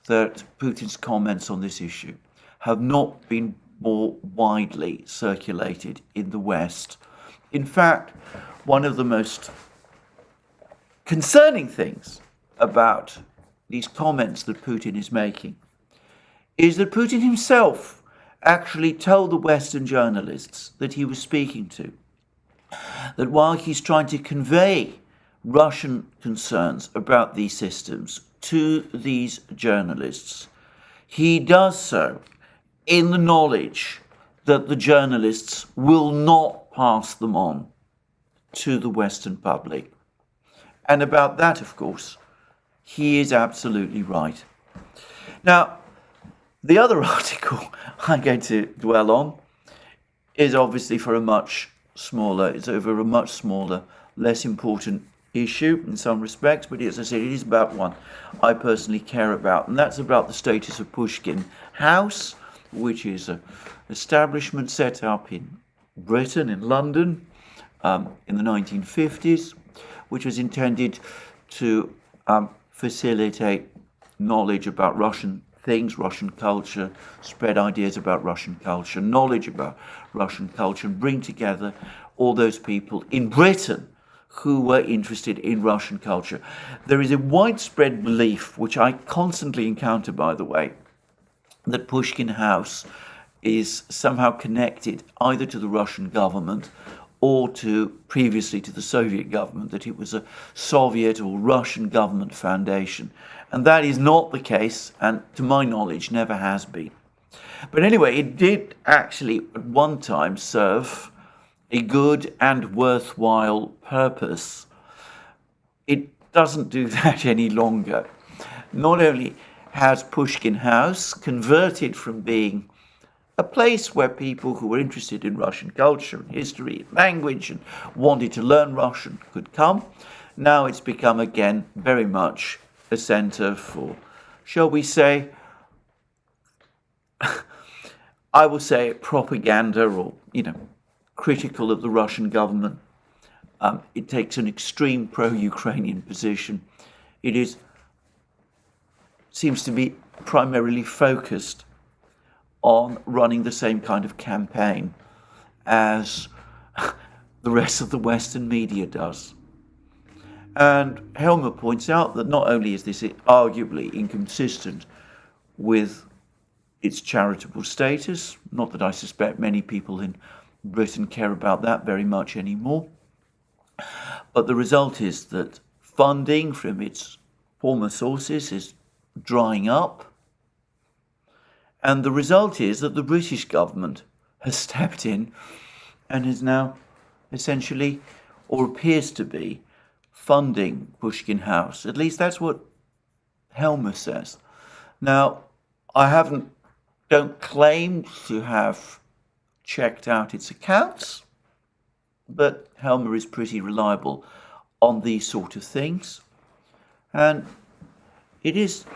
that Putin's comments on this issue have not been more widely circulated in the West. In fact, one of the most concerning things about these comments that Putin is making is that Putin himself actually told the Western journalists that he was speaking to that while he's trying to convey Russian concerns about these systems to these journalists, he does so in the knowledge that the journalists will not pass them on to the Western public. And about that, of course, he is absolutely right. Now, the other article I'm going to dwell on is obviously for it's over a much smaller, less important issue in some respects, but as I said, it is about one I personally care about, and that's about the status of Pushkin House, which is an establishment set up in Britain, in London, in the 1950s, which was intended to facilitate knowledge about Russian things, Russian culture, spread ideas about Russian culture, knowledge about Russian culture, and bring together all those people in Britain who were interested in Russian culture. There is a widespread belief, which I constantly encounter, by the way, that Pushkin House is somehow connected either to the Russian government or previously to the Soviet government, that it was a Soviet or Russian government foundation. And that is not the case, and to my knowledge, never has been. But anyway, it did actually at one time serve a good and worthwhile purpose. It doesn't do that any longer. Not only has Pushkin House converted from being a place where people who were interested in Russian culture and history and language and wanted to learn Russian could come, now it's become again very much a center for, shall we say, I will say propaganda or, critical of the Russian government. It takes an extreme pro-Ukrainian position. It seems to be primarily focused on running the same kind of campaign as the rest of the Western media does. And Helmer points out that not only is this arguably inconsistent with its charitable status, not that I suspect many people in Britain care about that very much anymore, but the result is that funding from its former sources is drying up. And the result is that the British government has stepped in and is now essentially, or appears to be, funding Pushkin House. At least that's what Helmer says. Now, I don't claim to have checked out its accounts, but Helmer is pretty reliable on these sort of things. And it is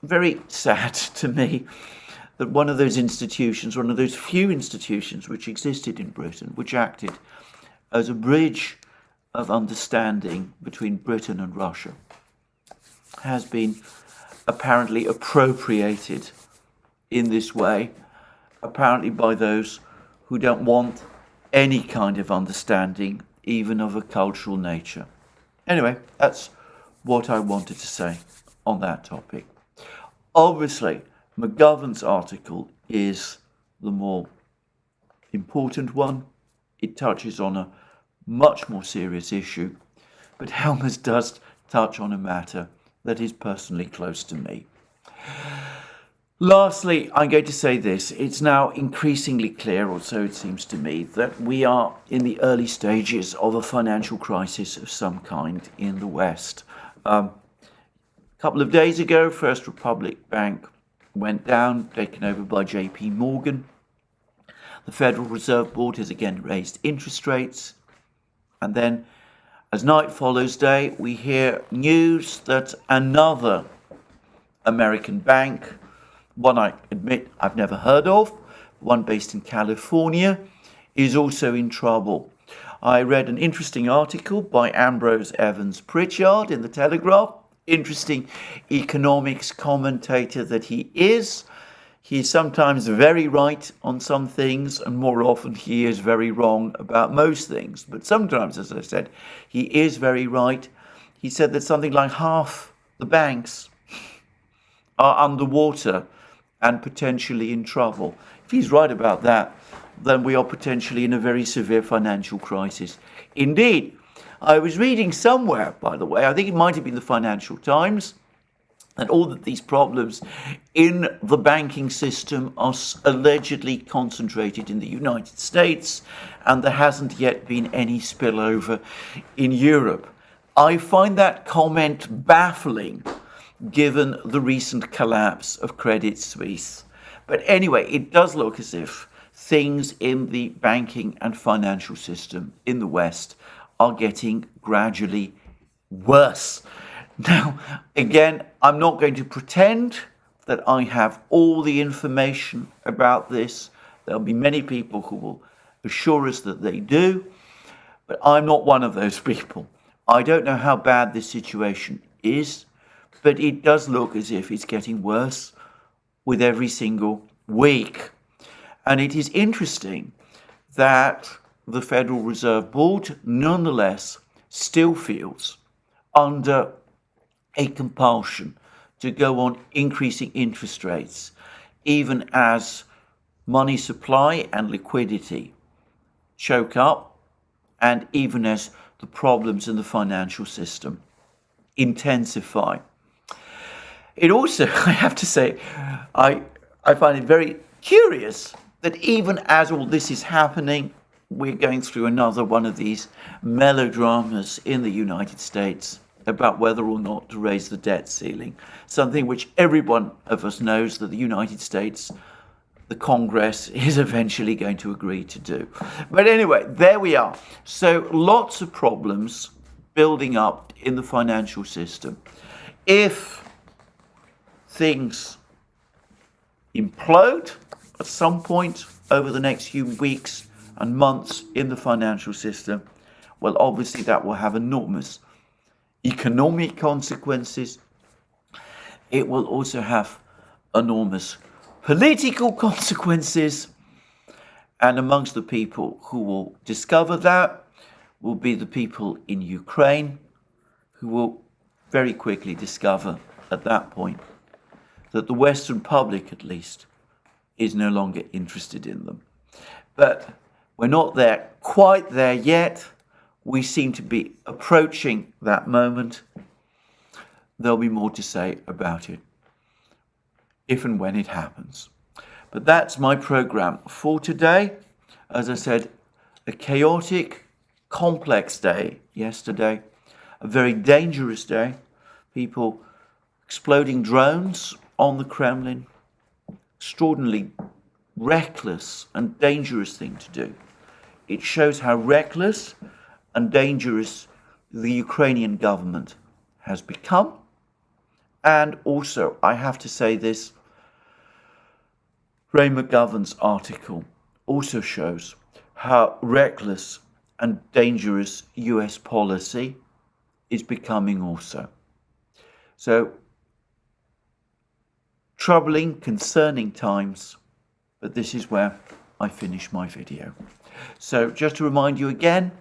very sad to me that one of those institutions, one of those few institutions which existed in Britain, which acted as a bridge of understanding between Britain and Russia, has been apparently appropriated in this way, apparently by those who don't want any kind of understanding, even of a cultural nature. Anyway, that's what I wanted to say on that topic. Obviously, McGovern's article is the more important one. It touches on a much more serious issue, but Helmer's does touch on a matter that is personally close to me. Lastly, I'm going to say this. It's now increasingly clear, or so it seems to me, that we are in the early stages of a financial crisis of some kind in the West. A couple of days ago, First Republic Bank went down, taken over by JP Morgan. The Federal Reserve Board has again raised interest rates. And then, as night follows day, we hear news that another American bank, one I admit I've never heard of, one based in California, is also in trouble. I read an interesting article by Ambrose Evans Pritchard in the Telegraph. Interesting economics commentator that he is. He is sometimes very right on some things, and more often he is very wrong about most things. But sometimes, as I said, he is very right. He said that something like half the banks are underwater and potentially in trouble. If he's right about that, then we are potentially in a very severe financial crisis. Indeed, I was reading somewhere, by the way, I think it might have been the Financial Times, that all of these problems in the banking system are allegedly concentrated in the United States, and there hasn't yet been any spillover in Europe. I find that comment baffling, given the recent collapse of Credit Suisse. But anyway, it does look as if things in the banking and financial system in the West are getting gradually worse. Now, again, I'm not going to pretend that I have all the information about this. There'll be many people who will assure us that they do, but I'm not one of those people. I don't know how bad this situation is, but it does look as if it's getting worse with every single week. And it is interesting that the Federal Reserve Board nonetheless still feels under a compulsion to go on increasing interest rates, even as money supply and liquidity choke up, and even as the problems in the financial system intensify. It also, I have to say, I find it very curious that even as all this is happening, we're going through another one of these melodramas in the United States about whether or not to raise the debt ceiling, something which every one of us knows that the United States, the Congress, is eventually going to agree to do. But anyway, there we are. So lots of problems building up in the financial system. If things implode at some point over the next few weeks and months in the financial system, well, obviously that will have enormous economic consequences. It will also have enormous political consequences. And amongst the people who will discover that will be the people in Ukraine, who will very quickly discover at that point that the Western public, at least, is no longer interested in them. But we're not there, quite there yet. We seem to be approaching that moment. There'll be more to say about it if and when it happens. But that's my program for today. As I said, a chaotic, complex day yesterday, a very dangerous day. People exploding drones on the Kremlin, extraordinarily reckless and dangerous thing to do. It shows how reckless and dangerous the Ukrainian government has become. And also, I have to say this, Ray McGovern's article also shows how reckless and dangerous US policy is becoming also. So, troubling, concerning times, but this is where I finish my video. So, just to remind you again,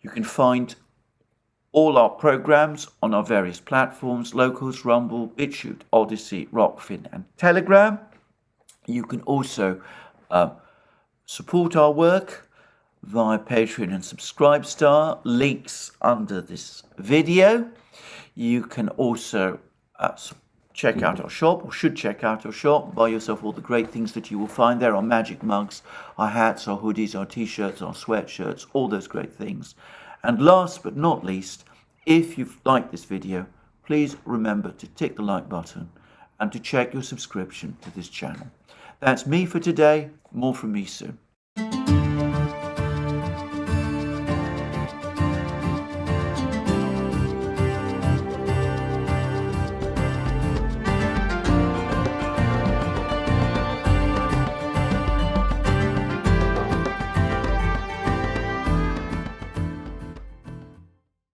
you can find all our programs on our various platforms: Locals, Rumble, BitChute, ODYSEE, Rockfin and Telegram. You can also support our work via Patreon and Subscribestar, links under this video. You can also check out our shop, or should check out our shop, buy yourself all the great things that you will find there: our magic mugs, our hats, our hoodies, our t-shirts, our sweatshirts, all those great things. And last but not least, if you've liked this video, please remember to tick the like button and to check your subscription to this channel. That's me for today. More from me soon.